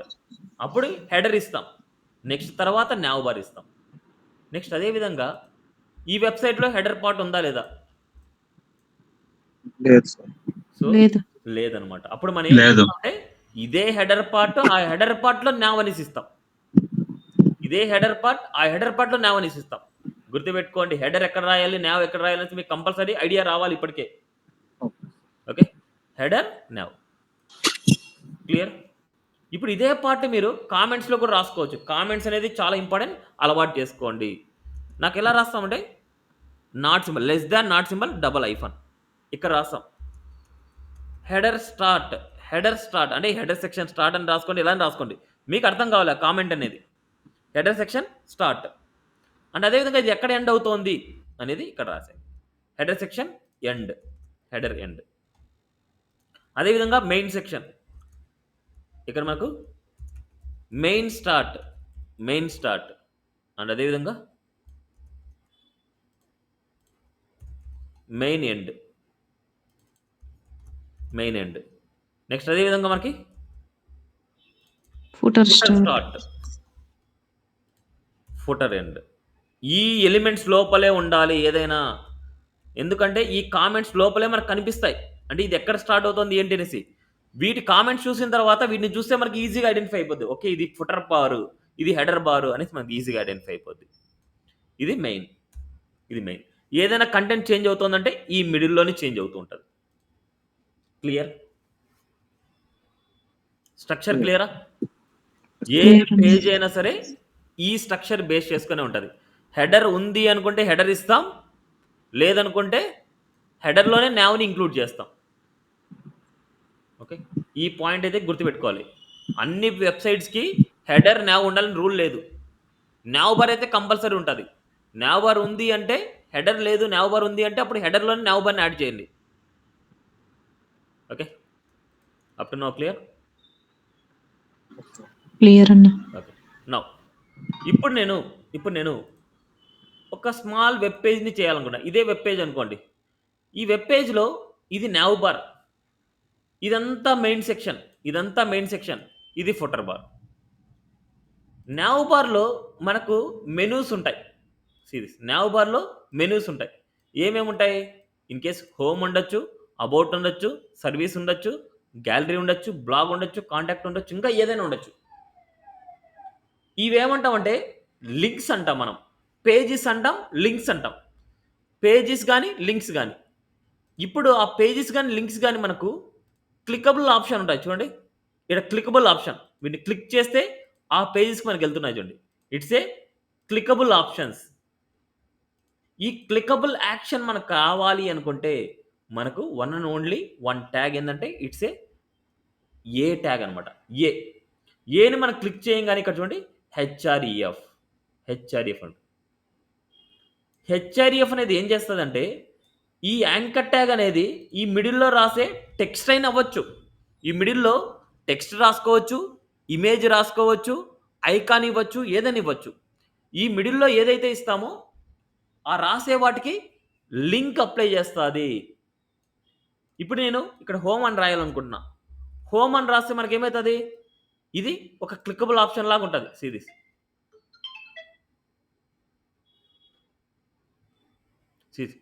అప్పుడు హెడర్ ఇస్తాం. నెక్స్ట్ తర్వాత నావ్ బార్ ఇస్తాం. నెక్స్ట్ అదే విధంగా ఈ వెబ్‌సైట్‌లో హెడర్ పార్ట్ ఉందా? లేదా? లేదు సార్. సో, లేదు. లేదనమాట. అప్పుడు మనం ఏం లేదు. చేస్తామంటే ఇదే హెడర్ పార్ట్, ఆ హెడర్ పార్ట్‌లో నావ్ అనేసి ఇస్తాం. ఇదే హెడర్ పార్ట్, ఆ హెడర్ పార్ట్‌లో నావ్ అనేసి ఇస్తాం. గుర్తుపెట్టుకోండి హెడర్ ఎక్కడ రాయాలి, నావ్ ఎక్కడ రాయాలి అనేది మీకు కంపల్సరీ ఐడియా రావాలి ఇప్పటికే. ఓకే. Header, now. క్లియర్? ఇప్పుడు ఇదే పార్ట్ మీరు కామెంట్స్‌లో కూడా రాసుకోవచ్చు. కామెంట్స్ అనేది చాలా ఇంపార్టెంట్. అలవాటు చేసుకోండి. నాకు ఎలా రాస్తామంటే not symbol, less than not symbol, double hyphen ఇక్కడ రాస్తాం. హెడర్ స్టార్ట్ అంటే హెడర్ సెక్షన్ స్టార్ట్ అని రాసుకోండి. ఇలా అని రాసుకోండి. మీకు అర్థం కావాలి ఆ కామెంట్ అనేది. Header section start. అండ్ అదేవిధంగా ఇది ఎక్కడ ఎండ్ అవుతోంది అనేది ఇక్కడ రాశాను. Header section end. Header end. అదేవిధంగా మెయిన్ సెక్షన్. ఇక్కడ మనకు మెయిన్ స్టార్ట్. అండ్ అదేవిధంగా మెయిన్ ఎండ్. నెక్స్ట్ అదేవిధంగా మనకి footer start. Start. Footer end. ఈ ఎలిమెంట్స్ లోపలే ఉండాలి ఏదైనా. ఎందుకంటే ఈ కామెంట్స్ లోపలే మనకు కనిపిస్తాయి. అంటే ఇది ఎక్కడ స్టార్ట్ అవుతుంది ఏంటి అనేసి. వీటి కామెంట్స్ చూసిన తర్వాత వీటిని చూస్తే మనకి ఈజీగా ఐడెంటిఫై అయిపోద్ది. ఓకే ఇది ఫుటర్ బారు, ఇది హెడర్ బారు అనేసి మనకి ఈజీగా ఐడెంటిఫై అయిపోద్ది. ఇది మెయిన్. ఏదైనా కంటెంట్ చేంజ్ అవుతుందంటే ఈ మిడిల్‌లోనే చేంజ్ అవుతూ ఉంటది. క్లియర్? స్ట్రక్చర్ క్లియరా? ఏ Clear అండి. పేజ్ అయినా సరే ఈ స్ట్రక్చర్ బేస్ చేసుకునే ఉంటది. హెడర్ ఉంది అనుకుంటే హెడర్ ఇస్తాం. లేదనుకుంటే హెడర్‌లోనే నావ్‌ని ఇంక్లూడ్ చేస్తాం. ఓకే. ఈ పాయింట్ అయితే గుర్తుపెట్టుకోవాలి. అన్ని వెబ్‌సైట్స్‌కి హెడర్, నావ్ ఉండాలని రూల్ లేదు. నావ్ బార్ అయితే కంపల్సరీ ఉంటది. నావ్ బార్ ఉంది అంటే హెడర్ లేదు, నావ్ బార్ ఉంది అంటే అప్పుడు హెడర్‌లోనే నావ్ బార్‌ని యాడ్ చేయండి. Okay. Up to now clear? Clear అన్న. ఓకే. నౌ ఇప్పుడు నేను ఒక స్మాల్ వెబ్ పేజ్‌ని చేయాలనుకున్నా. ఇదే వెబ్ పేజ్ అనుకోండి. ఈ వెబ్ పేజ్‌లో ఇది నావ్ బార్. ఇదంతా మెయిన్ సెక్షన్. ఇది ఫుటర్ బార్. నావ్ బార్‌లో మనకు మెనూస్ ఉంటాయి. నావ్ బార్‌లో మెనూస్ ఉంటాయి. ఏమేమి ఉంటాయి? ఇన్ కేస్ హోమ్ ఉండొచ్చు, అబౌట్ ఉండొచ్చు, సర్వీస్ ఉండొచ్చు, గ్యాలరీ ఉండొచ్చు, బ్లాగ్ ఉండొచ్చు, కాంటాక్ట్ ఉండొచ్చు, ఇంకా ఏదైనా ఉండొచ్చు. ఇవేమంటామంటే లింక్స్ అంటాం మనం. పేజెస్ అంటాం, లింక్స్ అంటాం. పేజెస్ గాని, లింక్స్ గాని. ఇప్పుడు ఆ పేజెస్ గాని, లింక్స్ గాని మనకు క్లికబుల్ ఆప్షన్ ఉంటాయి చూడండి. ఇక్కడ క్లికబుల్ ఆప్షన్. వీటిని క్లిక్ చేస్తే ఆ పేజెస్‌కి మనకెళ్తున్నాయి చూడండి. It's a clickable options. ఈ క్లికబుల్ యాక్షన్ మనకు కావాలి అనుకుంటే మనకు one and only one tag ఏందంటే ఇట్స్ ఏ ట్యాగ్ అనమాట. ఏని మనం క్లిక్ చేయంగానే ఇక్కడ చూడండి హెచ్ఆర్‌ఈఎఫ్ అంట. హెచ్ఆర్‌ఈఎఫ్ అనేది ఏం చేస్తదంటే ఈ యాంకర్ ట్యాగ్ అనేది ఈ మిడిల్‌లో రాసే టెక్స్ట్ అయినా అవ్వచ్చు. ఈ మిడిల్‌లో టెక్స్ట్ రాసుకోవచ్చు, ఇమేజ్ రాసుకోవచ్చు, ఐకాన్ ఇవ్వచ్చు, ఏదైనా ఇవ్వచ్చు. ఈ మిడిల్‌లో ఏదైతే ఇస్తామో ఆ రాసే వాటికి లింక్ అప్లై చేస్తాది. ఇప్పుడు నేను ఇక్కడ హోమ్ అని రాయాలనుకుంటున్నా. హోమ్ అని రాస్తే మనకేమైతది? ఇది ఒక క్లిక్కబుల్ ఆప్షన్ లాగా ఉంటది. See this.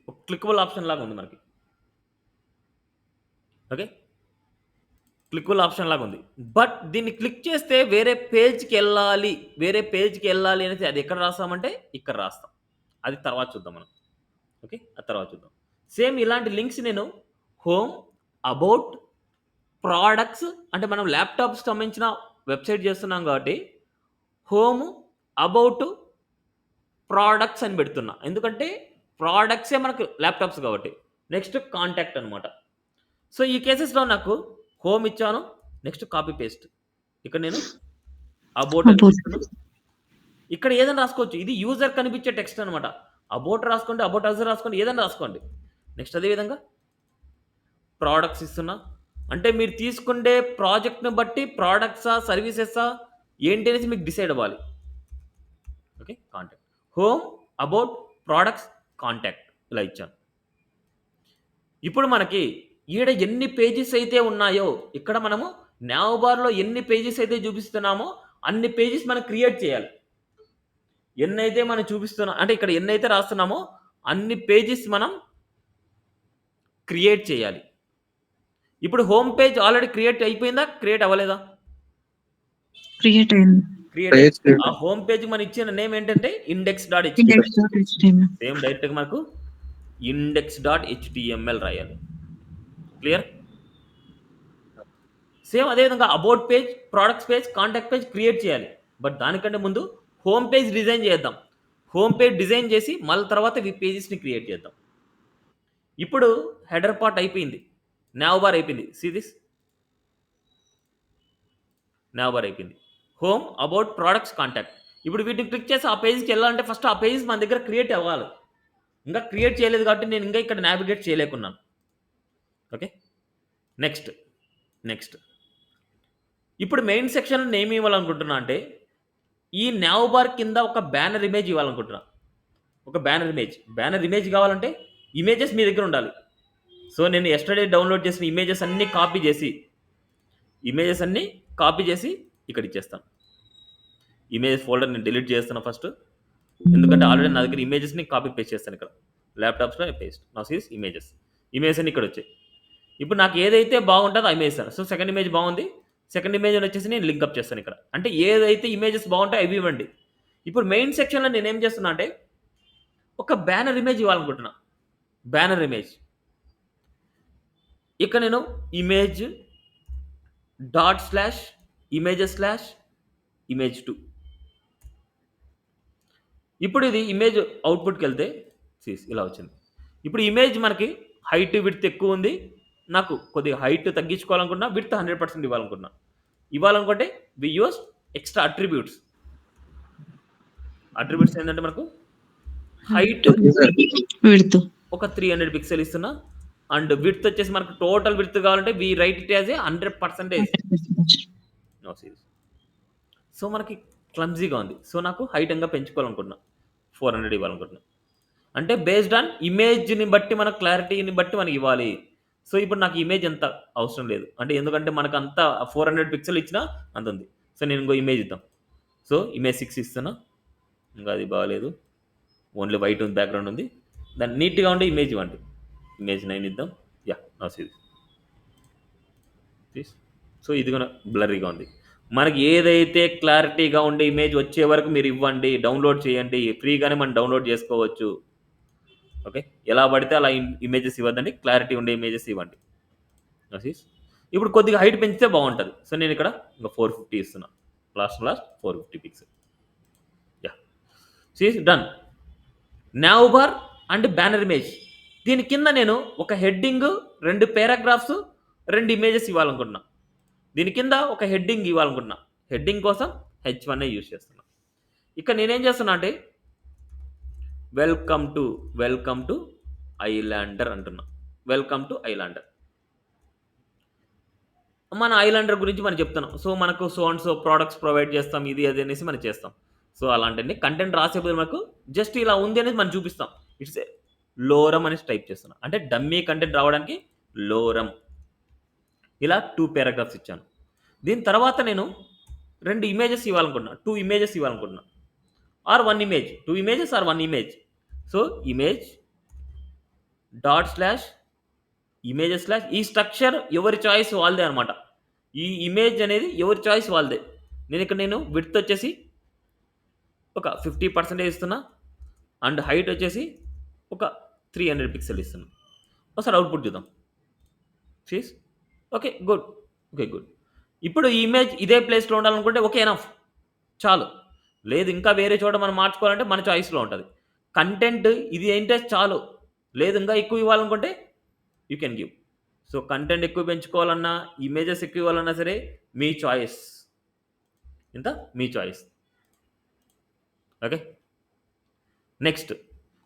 ఒక క్లిక్కబుల్ ఆప్షన్ లాగా ఉంది మనకి. ఓకే. క్లిక్కబుల్ ఆప్షన్ లాగా ఉంది. బట్ దీన్ని క్లిక్ చేస్తే వేరే పేజ్‌కెళ్ళాలి. వేరే పేజ్‌కెళ్ళాలి అనేసి అది ఎక్కడ రాస్తామంటే ఇక్కడ రాస్తాం. అది తర్వాత చూద్దాం మనం. ఓకే. అది తర్వాత చూద్దాం. సేమ్ ఇలాంటి లింక్స్ నేను హోమ్, అబౌట్, ప్రొడక్ట్స్ అంటే మనం ల్యాప్‌టాప్స్‌కి సంబంధించిన వెబ్‌సైట్ చేస్తున్నాం కాబట్టి హోమ్, అబౌట్, ప్రొడక్ట్స్ అని పెడుతున్నా. ఎందుకంటే ప్రొడక్ట్సే మనకు ల్యాప్‌టాప్స్ కాబట్టి. నెక్స్ట్ కాంటాక్ట్ అనమాట. సో, ఈ కేసెస్‌లో నాకు హోమ్ ఇచ్చాను. Next copy paste. ఇక్కడ నేను అబౌట్ అని అబౌట్. తీసుకున్నా. ఇక్కడ ఏదైనా రాసుకోవచ్చు. ఇది యూజర్ కనిపించే టెక్స్ట్ అనమాట. అబౌట్ రాసుకోండి, అబౌట్ అస్ రాసుకోండి, ఏదైనా రాసుకోండి. నెక్స్ట్ అదే విధంగా ప్రొడక్ట్స్ ఇస్తున్నా. అంటే మీరు తీసుకుండే ప్రాజెక్ట్‌ని బట్టి ప్రొడక్ట్సా, సర్వీసెసా ఏంటి అనేసి మీకు డిసైడ్ అవ్వాలి. Okay. Contact. Home, about, products, contact ఇలా ఇచ్చాను. ఇప్పుడు మనకి ఈడ ఎన్ని పేజెస్ అయితే ఉన్నాయో ఇక్కడ మనము నావ్ బార్‌లో ఎన్ని పేజెస్ అయితే చూపిస్తున్నామో అన్ని పేజెస్ మనం క్రియేట్ చేయాలి. ఎన్నైతే మనం అంటే ఇక్కడ ఎన్నైతే రాస్తున్నామో అన్ని పేజెస్ మనం క్రియేట్ చేయాలి. ఇప్పుడు హోమ్ పేజ్ ఆల్రెడీ క్రియేట్ అయిపోయిందా? క్రియేట్ అవ్వలేదా? క్రియేట్ అయింది. క్రియేట్ పేజ్ అయింది. ఆ హోమ్ పేజ్‌కి మనం ఇచ్చిన నేమ్ ఏంటంటే index.html. index.html. సేమ్ డైరెక్ట్‌గా మనకు index.html రాయాలి. క్లియర్? సేమ్ అదే విధంగా about page, products page, contact page create చేయాలి. బట్ దానికంటే ముందు హోమ్ పేజ్ డిజైన్ చేద్దాం. హోమ్ పేజ్ డిజైన్ చేసి మళ్ళీ తర్వాత ఈ పేజెస్‌ని క్రియేట్ చేద్దాం. ఇప్పుడు హెడర్ పార్ట్ అయిపోయింది. నావ్ బార్ అయిపోయింది. See this. నావ్ బార్ అయిపోయింది. Home, about, products, contact. ఇప్పుడు వీటిని క్లిక్ చేసి ఆ పేజ్‌కి వెళ్ళాలంటే ఫస్ట్ ఆ పేజెస్ మన దగ్గర క్రియేట్ అవ్వాలి. ఇంకా క్రియేట్ చేయలేదు కాబట్టి నేను ఇంకా ఇక్కడ నావిగేట్ చేయలేకున్నాను. ఓకే. నెక్స్ట్. నెక్స్ట్. ఇప్పుడు మెయిన్ సెక్షన్‌లో నేమ్ ఇవ్వాలనుకుంటున్నా అంటే ఈ నావ్ బార్ కింద ఒక బ్యానర్ ఇమేజ్ ఇవ్వాలనుకుంటున్నా. ఒక బ్యానర్ ఇమేజ్. బ్యానర్ ఇమేజ్ కావాలంటే ఇమేజెస్ మీ దగ్గర ఉండాలి. సో, నేను యెస్టర్‌డే డౌన్‌లోడ్ చేసిన ఇమేజెస్ అన్నీ కాపీ చేసి ఇక్కడ ఇచ్చేస్తాను. ఇమేజెస్ ఫోల్డర్ నేను డిలీట్ చేస్తున్నా ఫస్ట్. ఎందుకంటే ఆల్రెడీ నా దగ్గర ఇమేజెస్‌ని కాపీ పేస్ట్ చేస్తాను ఇక్కడ. ల్యాప్‌టాప్స్‌లో paste. Now see images. Images అన్నీ ఇక్కడ వచ్చాయి. ఇప్పుడు నాకు ఏదైతే బాగుంటుందో ఆ ఇమేజ్ ఇస్తాను. సో, సెకండ్ ఇమేజ్ బాగుంది. సెకండ్ ఇమేజ్ వచ్చేసి నేను లింక్ అప్ చేస్తాను ఇక్కడ. అంటే ఏదైతే ఇమేజెస్ బాగుంటాయో అవి ఇవ్వండి. ఇప్పుడు మెయిన్ సెక్షన్‌లో నేనేం చేస్తున్నా అంటే ఒక బ్యానర్ ఇమేజ్ ఇవ్వాలనుకుంటున్నా. Banner image. ఇక్కడ నేను image dot slash images slash image 2. ఇప్పుడు ఇది ఇమేజ్ అవుట్‌పుట్‌కి వెళ్తే ఇలా వచ్చింది. ఇప్పుడు ఇమేజ్ మనకి హైట్, విడ్త్ ఎక్కువ ఉంది. నాకు కొద్దిగా హైట్ తగ్గించుకోవాలనుకున్నా, విడ్త్ 100% ఇవ్వాలనుకున్నా. ఇవ్వాలనుకుంటే we use extra attributes. Attributes ఏంటంటే మనకు హైట్ విడ్త్ ఒక 300 పిక్సెల్ ఇస్తున్నా. అండ్ విడ్త్ వచ్చేసి మనకు టోటల్ విడ్త్ కావాలంటే we write it as a 100%. No serious. So, మనకి క్లమ్జీగా ఉంది. సో, నాకు హైట్ ఇంకా పెంచుకోవాలనుకుంటున్నా. 400 ఇవ్వాలనుకుంటున్నా. అంటే బేస్డ్ ఆన్ ఇమేజ్‌ని బట్టి మన క్లారిటీని బట్టి మనకి ఇవ్వాలి. సో, ఇప్పుడు నాకు ఇమేజ్ ఎంత అవసరం లేదు. అంటే ఎందుకంటే మనకంతా 400 పిక్సెల్ ఇచ్చినా అంత ఉంది. సో, నేను ఇంకో ఇమేజ్ ఇద్దాం. సో, ఇమేజ్ 6 ఇస్తున్నా. ఇంకా అది బాగాలేదు. ఓన్లీ వైట్ బ్యాక్‌గ్రౌండ్ ఉంది. దాన్ని నీట్‌గా ఉండే ఇమేజ్ ఇవ్వండి. ఇమేజ్ 9 ఇద్దాం. Now see this. సో, ఇది కూడా బ్లర్రీగా ఉంది. మనకి ఏదైతే క్లారిటీగా ఉండే ఇమేజ్ వచ్చే వరకు మీరు ఇవ్వండి. డౌన్‌లోడ్ చేయండి. ఫ్రీగానే మనం డౌన్‌లోడ్ చేసుకోవచ్చు. ఓకే. ఎలా పడితే అలా ఇమేజెస్ ఇవ్వద్దండి. క్లారిటీ ఉండే ఇమేజెస్ ఇవ్వండి. ఇప్పుడు కొద్దిగా హైట్ పెంచితే బాగుంటుంది. సో, నేను ఇక్కడ ఇంకా 450 ఇస్తున్నా. Last 450 pixel. Done. Now bar and banner image. దీని కింద నేను ఒక హెడ్డింగ్, 2 పారాగ్రాఫ్స్, 2 ఇమేజెస్ ఇవ్వాలనుకుంటున్నా. దీని కింద ఒక హెడ్డింగ్ ఇవ్వాలనుకుంటున్నా. హెడ్డింగ్ కోసం H1 యూజ్ చేస్తున్నా. ఇక్కడ నేనేం చేస్తున్నా అంటే వెల్కమ్ టు ఐలాండర్ అంటున్నా. Welcome to Islander. మన ఐలాండర్ గురించి మనం చెప్తున్నాం. సో, మనకు so and so products provide చేస్తాం. ఇది అది అనేసి మనం చేస్తాం. సో, అలాంటియన్ని కంటెంట్ రాసే బదులు మనకు జస్ట్ ఇలా ఉంది అనేది మనం చూపిస్తాం. ఇట్స్ ఎ లోరమ్ అనేసి టైప్ చేస్తున్నా. అంటే డమ్మీ కంటెంట్ రావడానికి లోరమ్. ఇలా 2 పారాగ్రాఫ్స్ ఇచ్చాను. దీని తర్వాత నేను 2 ఇమేజెస్ ఇవ్వాలనుకుంటున్నా. 2 ఇమేజెస్ ఇవ్వాలనుకుంటున్నా. Or 1 image. 2 images or 1 image. So, image dot slash images slash ఈ స్ట్రక్చర్ ఎవరి చాయిస్ వాళ్ళదే అనమాట. ఈ ఇమేజ్ అనేది ఎవరి చాయిస్ వాళ్ళదే. నేను విడ్త్ వచ్చేసి ఒక 50% ఇస్తున్నా. అండ్ హైట్ వచ్చేసి ఒక 300 పిక్సెల్ ఇస్తున్నా. ఒకసారి అవుట్‌పుట్ చూద్దాం. Sees okay. Good. Okay. Good. ఇప్పుడు ఈ ఇమేజ్ ఇదే ప్లేస్‌లో ఉండాలనుకుంటే ఓకే ఎనఫ్. చాలు. లేదు ఇంకా వేరే చోట మనం మార్చుకోవాలంటే మన చాయిస్‌లో ఉంటది. కంటెంట్ ఇది ఏంటే చాలు. లేదు ఇంకా ఎక్కువ ఇవ్వాలనుకుంటే you can give. So, content ఎక్కువ పెంచుకోవాలన్నా, ఇమేజెస్ ఎక్కువ ఇవ్వాలన్నా సరే మీ చాయిస్. ఇంత మీ చాయిస్. ఓకే. నెక్స్ట్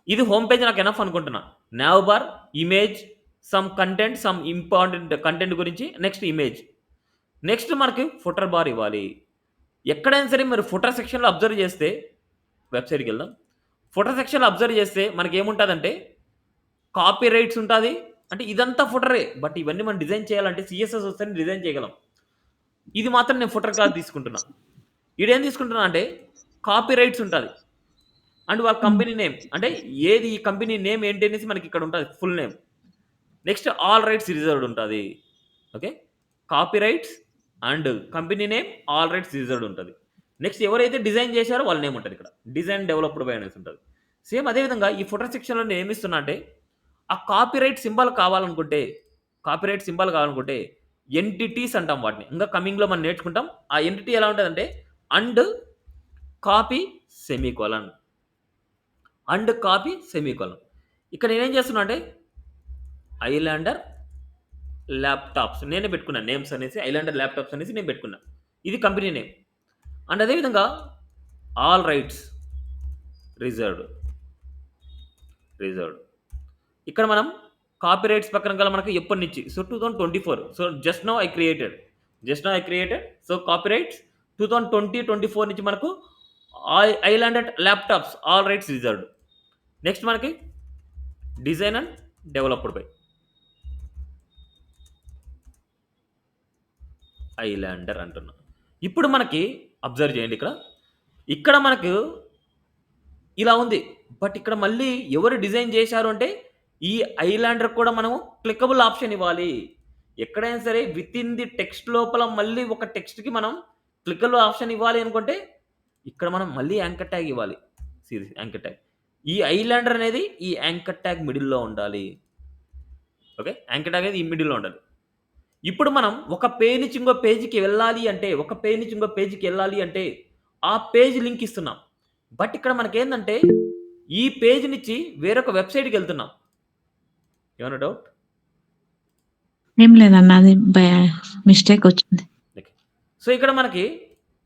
ఇది హోమ్ పేజ్ నాకు ఎనఫ్ అనుకుంటున్నా. Now bar, image, some content, some important content గురించి, నెక్స్ట్ ఇమేజ్. నెక్స్ట్ మనకి ఫుటర్ బార్ ఇవ్వాలి. ఎక్కడైనా సరే మీరు ఫుటర్ సెక్షన్‌లో అబ్జర్వ్ చేస్తే వెబ్‌సైట్‌కి వెళ్దాం. ఫుటర్ సెక్షన్‌లో అబ్జర్వ్ చేస్తే మనకేముంటదంటే కాపీ రైట్స్ ఉంటాది. అంటే ఇదంతా ఫుటరే. బట్ ఇవన్నీ మనం డిజైన్ చేయాలంటే సీఎస్ఎస్ వస్తేనే డిజైన్ చేయగలం. ఇది మాత్రం నేను ఫుటర్ క్లాస్ తీసుకుంటున్నా. ఈడేం తీసుకుంటున్నా అంటే కాపీ రైట్స్ ఉంటది. అండ్ వాళ్ళ కంపెనీ నేమ్ అంటే ఏది ఈ కంపెనీ నేమ్ ఏంటి అనేసి మనకి ఇక్కడ ఉంటది full name. Next all rights reserved ఉంటది. Okay. Copy rights and company name all rights reserved ఉంటది. నెక్స్ట్ ఎవరైతే డిజైన్ చేశారో వాళ్ళ నేమ్ ఉంటది ఇక్కడ. డిజైన్ డెవలప్డ్ బై అనేసి ఉంటది. సేమ్ అదే విధంగా ఈ ఫుటర్ సెక్షన్‌లో నేను ఏమి ఇస్తున్నా అంటే ఆ కాపీరైట్ సింబల్ కావాలనుకుంటే ఎంటిటీస్ అంటాం వాటిని. ఇంకా కమింగ్‌లో మనం నేర్చుకుంటాం. ఆ ఎంటిటీ ఎలా ఉంటదంటే and copy semicolon. And copy semicolon. ఇక్కడ నేనేం చేస్తున్నా అంటే ఐలాండర్ ల్యాప్‌టాప్స్ నేనే పెట్టుకున్నాను నేమ్స్ అనేసి ఐలాండర్ ల్యాప్‌టాప్స్ అనేసి నేను పెట్టుకున్నా. ఇది కంపెనీ నేమ్. అండ్ అదే విధంగా ఆల్ రైట్స్ రిజర్వ్డ్. ఇక్కడ మనం కాపీరైట్స్ పక్కన గల మనకి ఎప్పటినుంచి so 2024. So just now I created. So copyrights 2020, 24 నుంచి మనకు Islander laptops all rights reserved. Next మనకి design and developed by Islander అంటున్నా. ఇప్పుడు మనకి అబ్జర్వ్ చేయండి ఇక్కడ మనకు ఇలా ఉంది. బట్ ఇక్కడ మళ్ళీ ఎవరు డిజైన్ చేశారు అంటే ఈ ఐలాండర్ కూడా మనము క్లికబుల్ ఆప్షన్ ఇవ్వాలి. ఎక్కడైనా సరే వితిన్ ది టెక్స్ట్ లోపల మళ్ళీ ఒక టెక్స్ట్‌కి మనం క్లికబుల్ ఆప్షన్ ఇవ్వాలి అనుకుంటే ఇక్కడ మనం మళ్ళీ యాంకర్ ట్యాగ్ ఇవ్వాలి. See this anchor tag. ఈ ఐలాండర్ అనేది ఈ యాంకర్ ట్యాగ్ మిడిల్‌లో ఉండాలి. ఓకే. యాంకర్ ట్యాగ్ అనేది ఈ మిడిల్‌లో ఉండాలి. ఇప్పుడు మనం ఒక పేజ్ నుంచి ఇంకో పేజ్‌కి వెళ్ళాలి అంటే ఆ పేజ్ లింక్ ఇస్తున్నాం. బట్ ఇక్కడ మనకేందంటే ఈ పేజ్ నుంచి వేరొక వెబ్‌సైట్‌కి వెళ్తున్నాం. ఏమన్నా డౌట్? ఏం లేదన్న. అది మిస్టేక్ వచ్చింది. ఓకే. సో, ఇక్కడ మనకి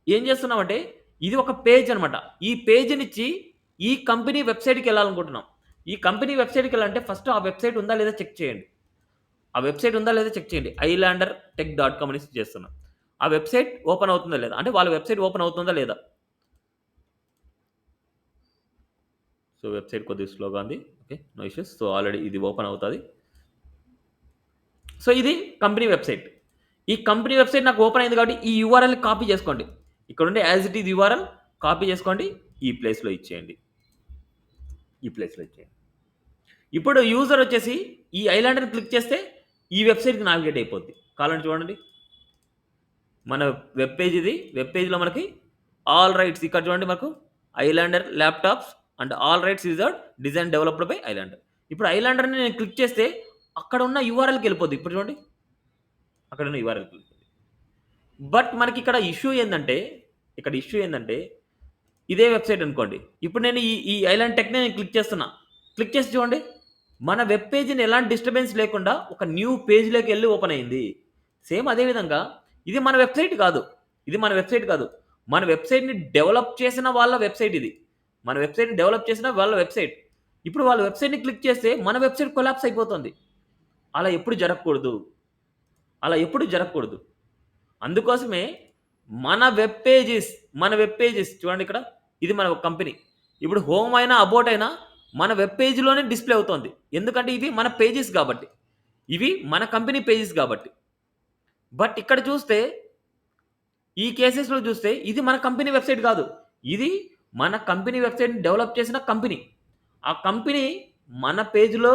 ఏం చేస్తున్నామంటే ఇది ఒక పేజ్ అనమాట. ఈ పేజ్ నుంచి ఈ కంపెనీ వెబ్‌సైట్‌కి వెళ్ళాలనుకుంటున్నాం. ఈ కంపెనీ వెబ్‌సైట్‌కి వెళ్ళాలంటే ఫస్ట్ ఆ వెబ్‌సైట్ ఉందా లేదా చెక్ చేయండి. ilandertech.com అనేసి చేస్తున్నా. ఆ వెబ్‌సైట్ ఓపెన్ అవుతుందా లేదా? అంటే వాళ్ళ వెబ్‌సైట్ ఓపెన్ అవుతుందా లేదా? సో, వెబ్‌సైట్ కొద్దిగా స్లోగా ఉంది. Okay. No issues. So, already ఇది ఓపెన్ అవుతది. సో, ఇది కంపెనీ వెబ్‌సైట్. ఈ కంపెనీ వెబ్‌సైట్ నాకు ఓపెన్ అయింది కాబట్టి ఈ యూఆర్ఎల్‌ని కాపీ చేసుకోండి. ఇక్కడుండే as it is URL copy చేసుకోండి. ఈ ప్లేస్‌లో ఇచ్చేయండి. ఇప్పుడు యూజర్ వచ్చేసి ఈ ఐలాండర్‌ని క్లిక్ చేస్తే ఈ వెబ్‌సైట్‌కి నావిగేట్ అయిపోద్ది. కావాలంటే చూడండి. మన వెబ్ పేజ్ ఇది. వెబ్ పేజ్‌లో మనకి ఆల్ రైట్స్ ఇక్కడ చూడండి మనకు Islander laptops and all rights reserved design developed by Islander. ఇప్పుడు ఐలాండర్‌ని నేను క్లిక్ చేస్తే అక్కడ ఉన్న యూఆర్ఎల్‌కి వెళ్ళిపోద్ది. ఇప్పుడు చూడండి. అక్కడ ఉన్న యూఆర్ఎల్‌కి వెళ్ళిపోద్ది. బట్ మనకి ఇక్కడ ఇష్యూ ఏందంటే ఇదే వెబ్‌సైట్ అనుకోండి. ఇప్పుడు నేను ఈ ఐలాండ్ టెక్‌ని నేను క్లిక్ చేస్తున్నా. క్లిక్ చేసి చూడండి. మన వెబ్ పేజ్‌ని ఎలాంటి డిస్టర్బెన్స్ లేకుండా ఒక న్యూ పేజ్‌లోకి వెళ్లి ఓపెన్ అయింది. సేమ్ అదే విధంగా ఇది మన వెబ్‌సైట్ కాదు. మన వెబ్‌సైట్‌ని డెవలప్ చేసిన వాళ్ళ వెబ్‌సైట్ ఇది. మన వెబ్‌సైట్‌ని డెవలప్ చేసిన వాళ్ళ వెబ్‌సైట్. ఇప్పుడు వాళ్ళ వెబ్‌సైట్‌ని క్లిక్ చేస్తే మన వెబ్‌సైట్ కొలాప్స్ అయిపోతుంది. అలా ఎప్పుడు జరగకూడదు. అందుకోసమే మన వెబ్ పేజెస్ చూడండి ఇక్కడ, ఇది మన కంపెనీ. ఇప్పుడు హోమ్ అయినా, అబౌట్ అయినా మన వెబ్ పేజ్‌లోనే డిస్‌ప్లే అవుతోంది. ఎందుకంటే ఇవి మన పేజెస్ గాబట్టి. ఇవి మన కంపెనీ పేజెస్ గాబట్టి. బట్ ఇక్కడ చూస్తే, ఈ కేసెస్‌లో చూస్తే ఇది మన కంపెనీ వెబ్‌సైట్ గాదు. ఇది మన కంపెనీ వెబ్‌సైట్‌ని డెవలప్ చేసిన కంపెనీ. ఆ కంపెనీ మన పేజ్‌లో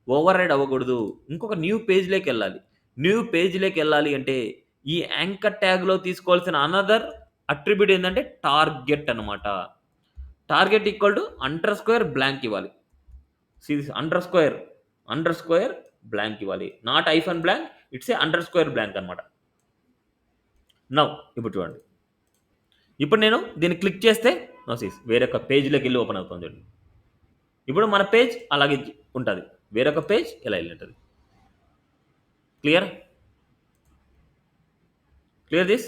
ఓవర్ రైడ్ అవ్వకూడదు. ఇంకొక న్యూ పేజ్‌లోకెళ్ళాలి. న్యూ పేజ్‌లోకెళ్ళాలి అంటే ఈ యాంకర్ ట్యాగ్‌లో తీసుకోవాల్సిన అనదర్ అట్రిబ్యూట్ ఏందంటే టార్గెట్ అన్నమాట. Target equal to underscore blank ఇవ్వాలి. సీ దిస్ అండర్‌స్కోర్ బ్లాంక్ ఇవ్వాలి. Not hyphen blank, it's a underscore blank అన్నమాట. నౌ ఇప్పుడు చూడండి. ఇప్పుడు నేను దీన్ని క్లిక్ చేస్తే వేరొక పేజ్‌లోకెళ్ళి ఓపెన్ అవుతుంది చూడండి. ఇప్పుడు మన పేజ్ అలాగే ఉంటది. వేరొక పేజ్ ఇలా ఎళ్ళుంటది. Clear? Clear this?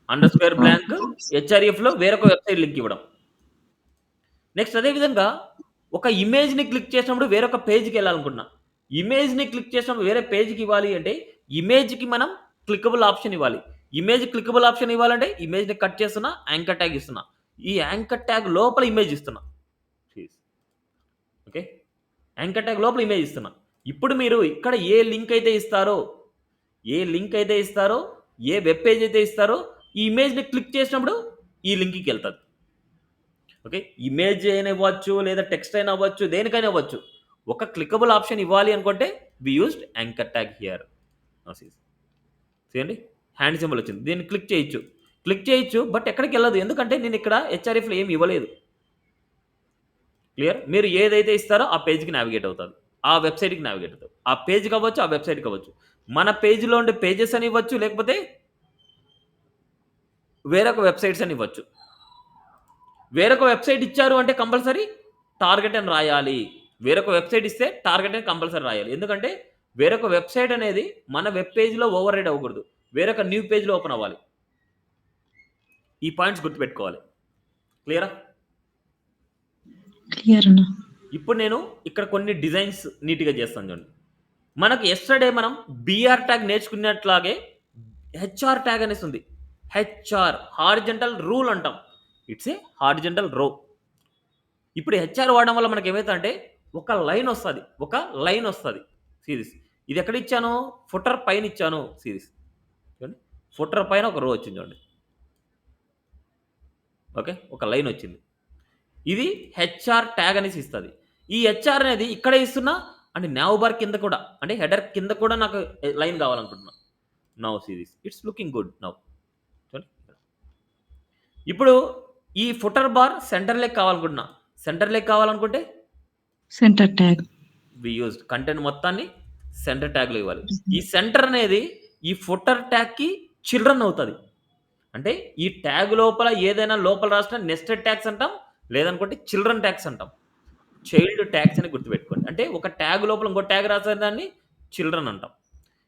Underscore blank హెచ్ఆర్ఎఫ్‌లో వేరొక వెబ్‌సైట్ లింక్ ఇవ్వడం. నెక్స్ట్ అదే విధంగా ఒక ఇమేజ్‌ని క్లిక్ చేసినప్పుడు వేరొక పేజ్‌కెళ్ళాలనుకుంటున్నా. ఇమేజ్‌ని క్లిక్ చేసినప్పుడు వేరే పేజ్‌కి ఇవ్వాలి అంటే, ఇమేజ్‌కి మనం క్లికబుల్ ఆప్షన్ ఇవ్వాలి. ఇమేజ్ క్లికబుల్ ఆప్షన్ ఇవ్వాలంటే, ఇమేజ్‌ని కట్ చేస్తున్నా, యాంకర్ ట్యాగ్ ఇస్తున్నా. ఈ యాంకర్ ట్యాగ్ లోపల ఇమేజ్ ఇస్తున్నా. ఓకే. యాంకర్ ట్యాగ్ లోపల ఇమేజ్ ఇస్తున్నా. ఇప్పుడు మీరు ఇక్కడ ఏ లింక్ అయితే ఇస్తారో, ఏ వెబ్ పేజ్ అయితే ఇస్తారో, ఈ ఇమేజ్‌ని క్లిక్ చేసినప్పుడు ఈ లింక్‌కెళ్తది. ఓకే. ఇమేజ్ అయినా ఇవ్వచ్చు, లేదా టెక్స్ట్ అయినా అవ్వచ్చు, దేనికైనా ఇవ్వచ్చు. ఒక క్లికబుల్ ఆప్షన్ ఇవ్వాలి అనుకుంటే we used anchor tag here. చూడండి, హ్యాండ్ సింబల్ వచ్చింది. దీన్ని క్లిక్ చేయొచ్చు. బట్ ఎక్కడికెళ్ళదు. ఎందుకంటే నేను ఇక్కడ హెచ్ఆర్ఎఫ్‌లో ఏమి ఇవ్వలేదు. క్లియర్? మీరు ఏదైతే ఇస్తారో ఆ పేజ్‌కి నావిగేట్ అవుతారు. ఆ వెబ్‌సైట్‌కి నావిగేట్ అవుతారు. ఆ పేజ్‌కి అవ్వచ్చు, ఆ వెబ్‌సైట్‌కి అవ్వచ్చు. మన పేజ్‌లో ఉండే పేజెస్ అని ఇవ్వచ్చు, లేకపోతే వేరొక వెబ్‌సైట్స్ అని ఇవ్వచ్చు. వేరొక వెబ్‌సైట్ ఇచ్చారు అంటే కంపల్సరీ టార్గెట్ అని రాయాలి. వేరొక వెబ్‌సైట్ ఇస్తే టార్గెట్ అని కంపల్సరీ రాయాలి. ఎందుకంటే వేరొక వెబ్‌సైట్ అనేది మన వెబ్ పేజ్‌లో ఓవర్ రైడ్ అవ్వకూడదు. వేరొక న్యూ పేజ్‌లో ఓపెన్ అవ్వాలి. ఈ పాయింట్స్ గుర్తుపెట్టుకోవాలి. క్లియరా? క్లియర్ అన్న. ఇప్పుడు నేను ఇక్కడ కొన్ని డిజైన్స్ నీట్‌గా చేస్తాను చూడండి. మనకు యెస్టర్‌డే మనం బీఆర్ ట్యాగ్ నేర్చుకున్నట్లాగే హెచ్ఆర్ ట్యాగ్ అనేసి ఉంది. హెచ్ఆర్ హారిజాంటల్ రూల్ అంటాం. ఇట్స్ ఏ హారిజాంటల్ రో. ఇప్పుడు హెచ్ఆర్ వాడడం వల్ల మనకి ఏమైతదంటే ఒక లైన్ వస్తది. See this. ఇది ఎక్కడ ఇచ్చాను? ఫుటర్ పైన ఇచ్చాను. See this. చూడండి. ఫుటర్ పైన ఒక రో వచ్చింది చూడండి. ఓకే. ఒక లైన్ వచ్చింది. ఇది హెచ్ఆర్ ట్యాగ్ అనేసి ఇస్తది. ఈ హెచ్ఆర్ అనేది ఇక్కడే ఇస్తున్నా, అంటే నావ్ బార్ కింద కూడా, అంటే హెడర్ కింద కూడా నాకు లైన్ కావాలనుకుంటున్నా. Now see this. It's looking good now. చూడండి. ఇప్పుడు ఈ ఫుటర్ బార్ సెంటర్ లెగ్ కావాలనుకుంటున్నా. సెంటర్ లెగ్ కావాలనుకుంటే center tag. We used content మొత్తాన్ని సెంటర్ ట్యాగ్‌లో ఇవ్వాలి. ఈ సెంటర్ అనేది ఈ ఫుటర్ ట్యాగ్‌కి చిల్డ్రన్ అవుతది. అంటే ఈ ట్యాగ్ లోపల ఏదైనా లోపల రాసిన నెస్టెడ్ ట్యాగ్స్ అంటాం. లేదనుకుంటే చిల్డ్రన్ ట్యాగ్స్ అంటాం. చైల్డ్ ట్యాగ్స్ అని గుర్తుపెట్టుకోండి. అంటే ఒక ట్యాగ్ లోపల ఇంకో ట్యాగ్ రాసే దాన్ని చిల్డ్రన్ అంటాం.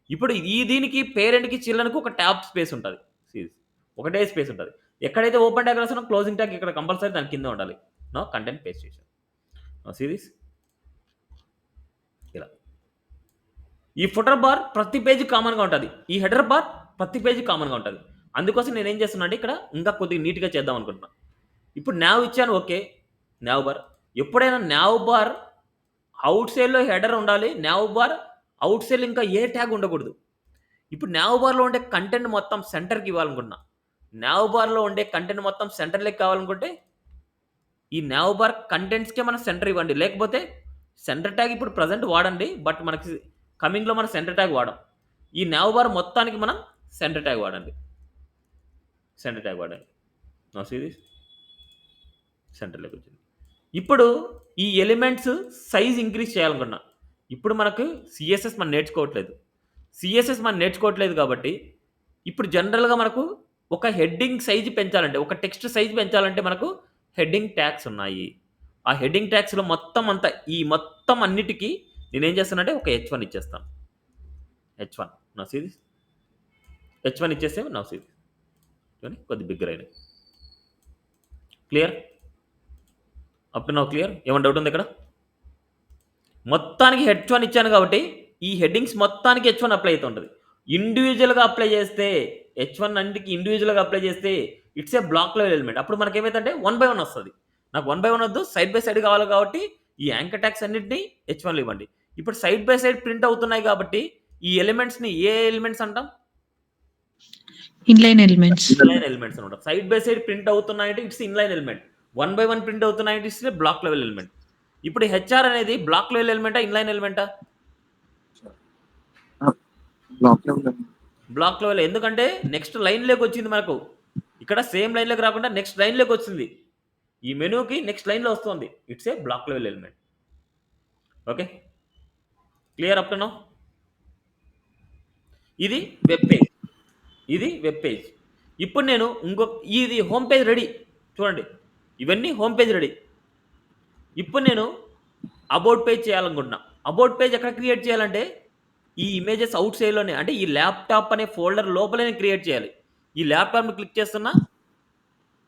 ఇప్పుడు దీనికి పేరెంట్‌కి, చిల్డ్రన్‌కి ఒక ట్యాబ్ స్పేస్ ఉంటది. ఒకటే స్పేస్ ఉంటది. ఎక్కడైతే ఓపెన్ ట్యాగ్ రాసానో క్లోజింగ్ ట్యాగ్ ఇక్కడ కంపల్సరీ దాని కింద ఉండాలి. నౌ కంటెంట్ పేస్ట్ చేశాను. Now see this. ఇలా. ఈ ఫుటర్ బార్ ప్రతి పేజ్ కామన్‌గా ఉంటది. ఈ హెడర్ బార్ ప్రతి పేజ్ కామన్‌గా ఉంటది. అందుకోసం నేనేం చేస్తున్నా అంటే ఇక్కడ ఇంకా కొద్దిగా నీట్‌గా చేద్దాం అనుకుంటున్నా. ఇప్పుడు నావ్ ఇచ్చాను ఓకే. Now bar. ఎప్పుడైనా నావ్ బార్ ఔట్ సైడ్‌లో హెడర్ ఉండాలి. నావ్ బార్ ఔట్ సైడ్‌లో ఇంకా ఏ ట్యాగ్ ఉండకూడదు. ఇప్పుడు నావ్ బార్‌లో ఉండే కంటెంట్ మొత్తం సెంటర్‌కి ఇవ్వాలనుకుంటున్నా. నావ్ బార్‌లో ఉండే కంటెంట్ మొత్తం సెంటర్‌లోకి కావాలనుకుంటే ఈ నావ్ బార్ కంటెంట్స్‌కే మనం సెంటర్ ఇవ్వండి. లేకపోతే సెంటర్ ట్యాగ్ ఇప్పుడు ప్రెజెంట్ వాడండి. బట్ మనకి కమింగ్‌లో మనం సెంటర్ ట్యాగ్ వాడం. ఈ నావ్ బార్ మొత్తానికి మనం సెంటర్ ట్యాగ్ వాడండి. Now see this. సెంటర్‌లోకి వచ్చింది. ఇప్పుడు ఈ ఎలిమెంట్స్ సైజ్ ఇంక్రీజ్ చేయాలనుకున్నా. ఇప్పుడు మనకు సీఎస్ఎస్ మనం నేర్చుకోవట్లేదు కాబట్టి ఇప్పుడు జనరల్‌గా మనకు ఒక హెడ్డింగ్ సైజ్ పెంచాలంటే, ఒక టెక్స్ట్ సైజ్ పెంచాలంటే మనకు హెడ్డింగ్ ట్యాగ్స్ ఉన్నాయి. ఆ హెడ్డింగ్ ట్యాగ్స్‌లో మొత్తం అంతా ఈ మొత్తం అన్నిటికి నేనేం చేస్తానంటే ఒక హెచ్1 ఇచ్చేస్తాను. H1 now see this. H1 ఇచ్చేస్తే నౌ సీ దిస్. చూడండి కొద్దిగా బిగ్గర్ అయినాయి. Clear? Up to now clear? ఏమైనా డౌట్ ఉందా ఇక్కడ? మొత్తానికి హెచ్1 ఇచ్చాను కాబట్టి ఈ హెడ్డింగ్స్ మొత్తానికి హెచ్1 అప్లై అవుతుంటది. ఇండివిడ్యువల్‌గా అప్లై చేస్తే H1 అన్నిటికి ఇండివిజువల్‌గా అప్లై చేస్తే it's a block level element. అప్పుడు మనకేమైద్దంటే 1/1 వస్తది. నాకు 1/1 వద్దు. సైడ్ బై సైడ్ కావాలి కాబట్టి ఈ యాంకర్ ట్యాగ్స్ అన్నిటిని H1లో ఇవ్వండి. ఇప్పుడు సైడ్ బై సైడ్ ప్రింట్ అవుతున్నాయి కాబట్టి ఈ ఎలిమెంట్స్‌ని ఏ ఎలిమెంట్స్ అంటాం? Inline elements. ఇన్‌లైన్ ఎలిమెంట్స్ అనమాట. సైడ్ బై సైడ్ ప్రింట్ అవుతున్నాయంటే ఇట్స్ ఇన్‌లైన్ ఎలిమెంట్. 1/1 ప్రింట్ అవుతున్నాయంటే it's a block level element. ఇప్పుడు హెచ్ఆర్ అనేది బ్లాక్ లెవెల్ ఎలిమెంటా? ఇన్‌లైన్ ఎలిమెంటా? Block level block level. ఎందుకంటే నెక్స్ట్ లైన్‌లోకి వచ్చింది మనకు. ఇక్కడ సేమ్ లైన్‌లోకి రాకుండా నెక్స్ట్ లైన్‌లోకి వచ్చింది. ఈ మెనూకి నెక్స్ట్ లైన్‌లో వస్తుంది. It's a block level element. Okay. Clear up to now? ఇది వెబ్ పేజ్. ఇది వెబ్ పేజ్. ఇప్పుడు నేను ఇది హోమ్ పేజ్ రెడీ. చూడండి. ఇవన్నీ హోమ్ పేజ్ రెడీ. ఇప్పుడు నేను అబౌట్ పేజ్ చేయాలనుకుంటున్నా. అబౌట్ పేజ్ ఎక్కడ క్రియేట్ చేయాలంటే ఈ ఇమేజెస్ ఔట్ సైడ్‌లోనే అంటే ఈ ల్యాప్‌టాప్ అనే ఫోల్డర్ లోపలే నేను క్రియేట్ చేయాలి. ఈ ల్యాప్‌టాప్‌ని క్లిక్ చేస్తున్నా.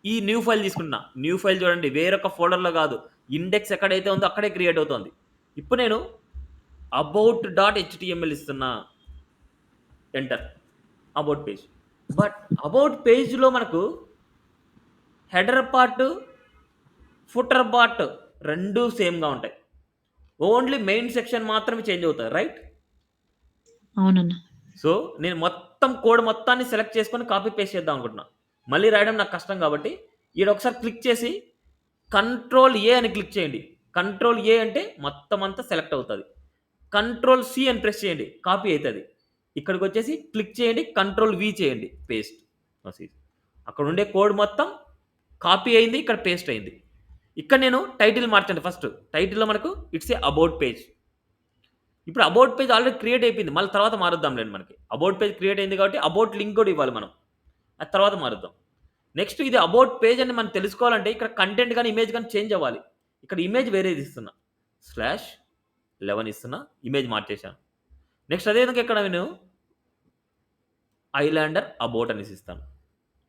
ఈ న్యూ ఫైల్ తీసుకుంటున్నా. న్యూ ఫైల్ చూడండి వేరొక ఫోల్డర్‌లో కాదు. ఇండెక్స్ ఎక్కడైతే ఉందో అక్కడే క్రియేట్ అవుతోంది. ఇప్పుడు నేను అబౌట్ డాట్ హెచ్‌టీఎంఎల్ ఇస్తున్నా. Enter. About page. But about పేజ్‌లో మనకు హెడర్ పార్ట్, ఫుటర్ పార్ట్ 2 సేమ్‌గా ఉంటాయి. ఓన్లీ మెయిన్ సెక్షన్ మాత్రమే చేంజ్ అవుతాయి. రైట్? అవునన్నా. సో, నేను మొత్తం కోడ్ మొత్తాన్ని సెలెక్ట్ చేసుకొని కాపీ పేస్ట్ చేద్దాం అనుకుంటున్నా. మళ్ళీ రాయడం నాకు కష్టం కాబట్టి ఈడ ఒకసారి క్లిక్ చేసి కంట్రోల్ ఏ అని క్లిక్ చేయండి. కంట్రోల్ ఏ అంటే మొత్తం అంతా సెలెక్ట్ అవుతది. కంట్రోల్ సి అని ప్రెస్ చేయండి. కాపీ అయితది. ఇక్కడికొచ్చేసి క్లిక్ చేయండి. కంట్రోల్ వి చేయండి. పేస్ట్. అక్కడ ఉండే కోడ్ మొత్తం కాపీ అయింది. ఇక్కడ పేస్ట్ అయింది. ఇక్కడ నేను టైటిల్ మార్చండి ఫస్ట్. టైటిల్‌లో మనకు ఇట్స్ ఏ అబౌట్ పేజ్. ఇప్పుడు అబౌట్ పేజ్ ఆల్రెడీ క్రియేట్ అయిపోయింది. మళ్ళీ తర్వాత మారుద్దాంలెండి మనకి. అబౌట్ పేజ్ క్రియేట్ అయింది కాబట్టి అబౌట్ లింక్ కూడా ఇవ్వాలి మనం. అది తర్వాత మారుద్దాం. నెక్స్ట్ ఇది అబౌట్ పేజ్ అని మనం తెలుసుకోవాలంటే ఇక్కడ కంటెంట్ గాని, ఇమేజ్ గాని చేంజ్ అవ్వాలి. ఇక్కడ ఇమేజ్ వేరేది ఇస్తున్నా. /11 ఇస్తున్నా. ఇమేజ్ మార్చేశాను. నెక్స్ట్ అదే విధంగా ఇక్కడ నేను ఐలాండర్ అబౌట్ అనేసి ఇస్తాను.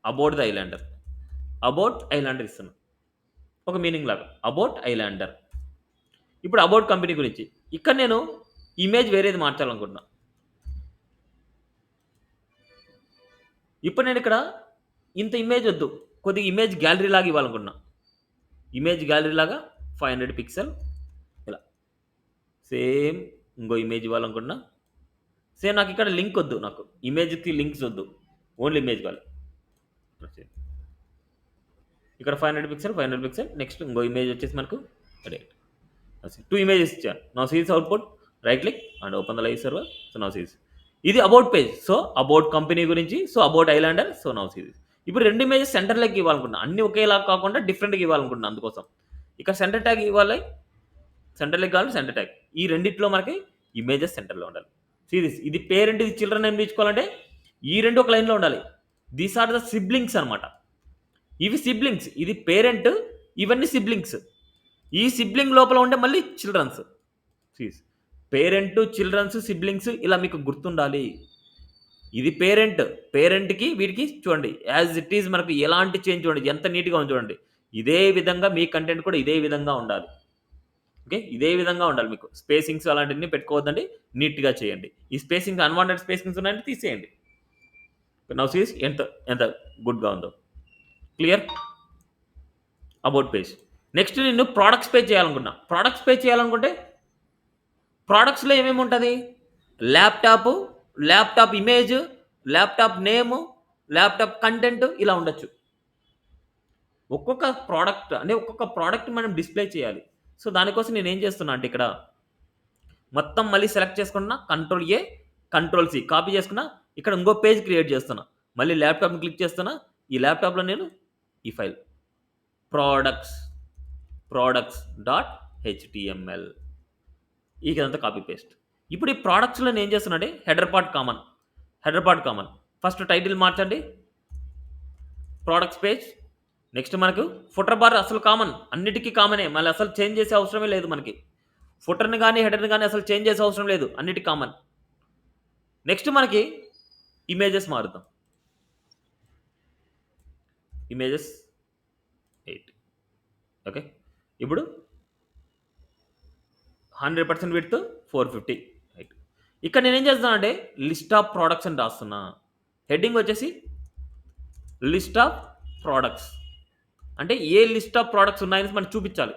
About the Islander. About Islander ఇస్తున్నా. ఒక మీనింగ్ లాగా. About Islander. ఇప్పుడు అబౌట్ కంపెనీ గురించి. ఇక్కడ నేను ఇమేజ్ వేరేది మార్చాలనుకుంటున్నా. ఇప్పుడు నేను ఇక్కడ ఇంత ఇమేజ్ వద్దు. కొద్దిగా ఇమేజ్ గ్యాలరీ లాగా ఇవ్వాలనుకుంటున్నా. ఇమేజ్ గ్యాలరీ లాగా 500 పిక్సెల్ ఇలా. సేమ్ ఇంకో ఇమేజ్ ఇవ్వాలనుకుంటున్నా. సేమ్ నాకు ఇక్కడ లింక్ వద్దు నాకు. ఇమేజ్‌కి లింక్స్ వద్దు. ఓన్లీ ఇమేజ్ కావాలి. ఇక్కడ 500 పిక్సెల్ నెక్స్ట్ ఇంకో ఇమేజ్ వచ్చేసి మనకు రైట్. 2 ఇమేజెస్ ఇచ్చాను. Now see this output. Right click and open the live server. So now see this. ఇది about page. So about company గురించి. So about Islander. So now see this. ఇప్పుడు 2 images సెంటర్‌లోకి ఇవ్వాలనుకుంటున్నా. అన్నీ ఒకేలాగా కాకుండా డిఫరెంట్‌గా ఇవ్వాలనుకుంటున్నా అందుకోసం. ఇక్కడ సెంటర్ ట్యాగ్ ఇవ్వాలి. సెంటర్‌లోకి కావాలి సెంటర్ ట్యాగ్. ఈ రెండిట్లో మనకి ఇమేజెస్ సెంటర్‌లో ఉండాలి. See this. ఇది పేరెంట్, ఇది చిల్డ్రన్ అని పిలుచుకోవాలంటే ఈ 2 ఒక లైన్‌లో ఉండాలి. దీస్ ఆర్ ద సిబ్లింగ్స్ అన్నమాట. ఇవి సిబ్లింగ్స్. ఇది పేరెంట్. ఇవన్నీ సిబ్లింగ్స్. ఈ సిబ్లింగ్ లోపల ఉండే మళ్ళీ చిల్డ్రన్స్. పేరెంట్, చిల్డ్రన్స్, సిబ్లింగ్స్ ఇలా మీకు గుర్తుండాలి. ఇది పేరెంట్. పేరెంట్‌కి వీటికి చూడండి యాజ్ ఇట్ ఈజ్ మనకు ఎలాంటి చేంజ్ చూడండి. ఎంత నీట్‌గా ఉంది చూడండి. ఇదే విధంగా మీ కంటెంట్ కూడా ఇదే విధంగా ఉండాలి. ఓకే. ఇదే విధంగా ఉండాలి మీకు. స్పేసింగ్స్ అలాంటివన్నీ పెట్టుకోవద్దండి. నీట్‌గా చేయండి. ఈ స్పేసింగ్ అన్వాంటెడ్ స్పేసింగ్స్ ఉన్నాయంటే తీసేయండి. నౌ సీ ఎంత ఎంత గుడ్‌గా ఉందో. క్లియర్? About page. నెక్స్ట్ నేను ప్రొడక్ట్స్ పేజ్ చేయాలనుకున్నా. ప్రొడక్ట్స్ పేజ్ చేయాలనుకుంటే ప్రొడక్ట్స్‌లో ఏమేమి ఉంటది? Laptop image, laptop name, laptop content ఇలా ఉండొచ్చు. ఒక్కొక్క ప్రోడక్ట్ మనం డిస్‌ప్లే చేయాలి. సో దానికోసం నేనేం చేస్తున్నా అంటే ఇక్కడ మొత్తం మళ్ళీ సెలెక్ట్ చేసుకుంటున్నా. Control A, control C copy చేసుకున్నా. ఇక్కడ ఇంకో పేజ్ క్రియేట్ చేస్తున్నా. మళ్ళీ ల్యాప్‌టాప్‌ని క్లిక్ చేస్తున్నా. ఈ ల్యాప్‌టాప్‌లో నేను ఈ ఫైల్ products.html ఇదంతా కాపీ పేస్ట్. ఇప్పుడు ఈ ప్రొడక్ట్స్‌లో నేను ఏం చేస్తున్నా అంటే header part common. First title మార్చండి. Products page. నెక్స్ట్ మనకు ఫుటర్ బార్ అసలు కామన్. అన్నిటికీ కామనే. మళ్ళీ అసలు చేంజ్ చేసే అవసరమే లేదు మనకి. ఫుటర్‌ని గాని, హెడర్‌ని గాని అసలు చేంజ్ చేసే అవసరం లేదు. అన్నిటికి కామన్. నెక్స్ట్ మనకి ఇమేజెస్ మారుద్దాం. Images 8 okay. ఇప్పుడు 100% విడ్త్ 450 రైట్. ఇక్కడ నేనేం చేస్తున్నానంటే లిస్ట్ ఆఫ్ ప్రొడక్ట్స్ అని రాస్తున్నా. హెడ్డింగ్ వచ్చేసి లిస్ట్ ఆఫ్ ప్రోడక్ట్స్. అంటే ఏ లిస్ట్ ఆఫ్ ప్రోడక్ట్స్ ఉన్నాయని మనకు చూపించాలి.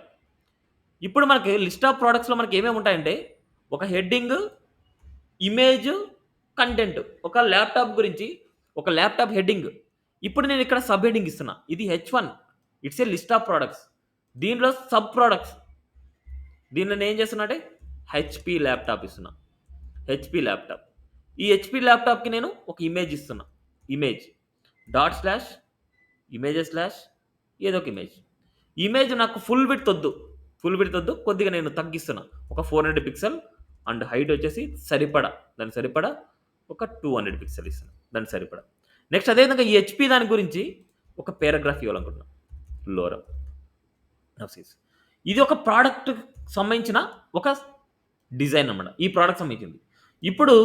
ఇప్పుడు మనకి లిస్ట్ ఆఫ్ ప్రోడక్ట్స్‌లో మనకి ఏమేమి ఉంటాయంటే, ఒక హెడ్డింగ్, ఇమేజ్, కంటెంట్. ఒక ల్యాప్‌టాప్ గురించి ఒక ల్యాప్‌టాప్ హెడ్డింగ్. ఇప్పుడు నేను ఇక్కడ సబ్ హెడ్డింగ్ ఇస్తున్నా. ఇది H1. It's a list of products. దీనిలో సబ్ ప్రొడక్ట్స్. దీనిలో నేను ఏం చేస్తున్నా అంటే హెచ్‌పీ ల్యాప్‌టాప్ ఇస్తున్నా. HP laptop. ఈ హెచ్‌పీ ల్యాప్‌టాప్‌కి నేను ఒక ఇమేజ్ ఇస్తున్నా. Image dot slash images slash ఏదో ఒక ఇమేజ్. ఇమేజ్ నాకు ఫుల్ విడ్త్ వద్దు. ఫుల్ విడ్త్ వద్దు. కొద్దిగా నేను తగ్గిస్తున్నా. ఒక 400 పిక్సెల్ అండ్ హైట్ వచ్చేసి సరిపడా. దానికి సరిపడా ఒక 200 పిక్సెల్ ఇస్తున్నా. దానికి సరిపడా. నెక్స్ట్ అదే విధంగా ఈ హెచ్‌పీ దాని గురించి ఒక పారాగ్రాఫ్ ఇవ్వాలనుకుంటున్నా. లోరా నఫ్సీస్. ఇది ఒక ప్రోడక్ట్‌కి సంబంధించిన ఒక డిజైన్ అన్నమాట. ఈ ప్రోడక్ట్ సంబంధించింది. ఇప్పుడు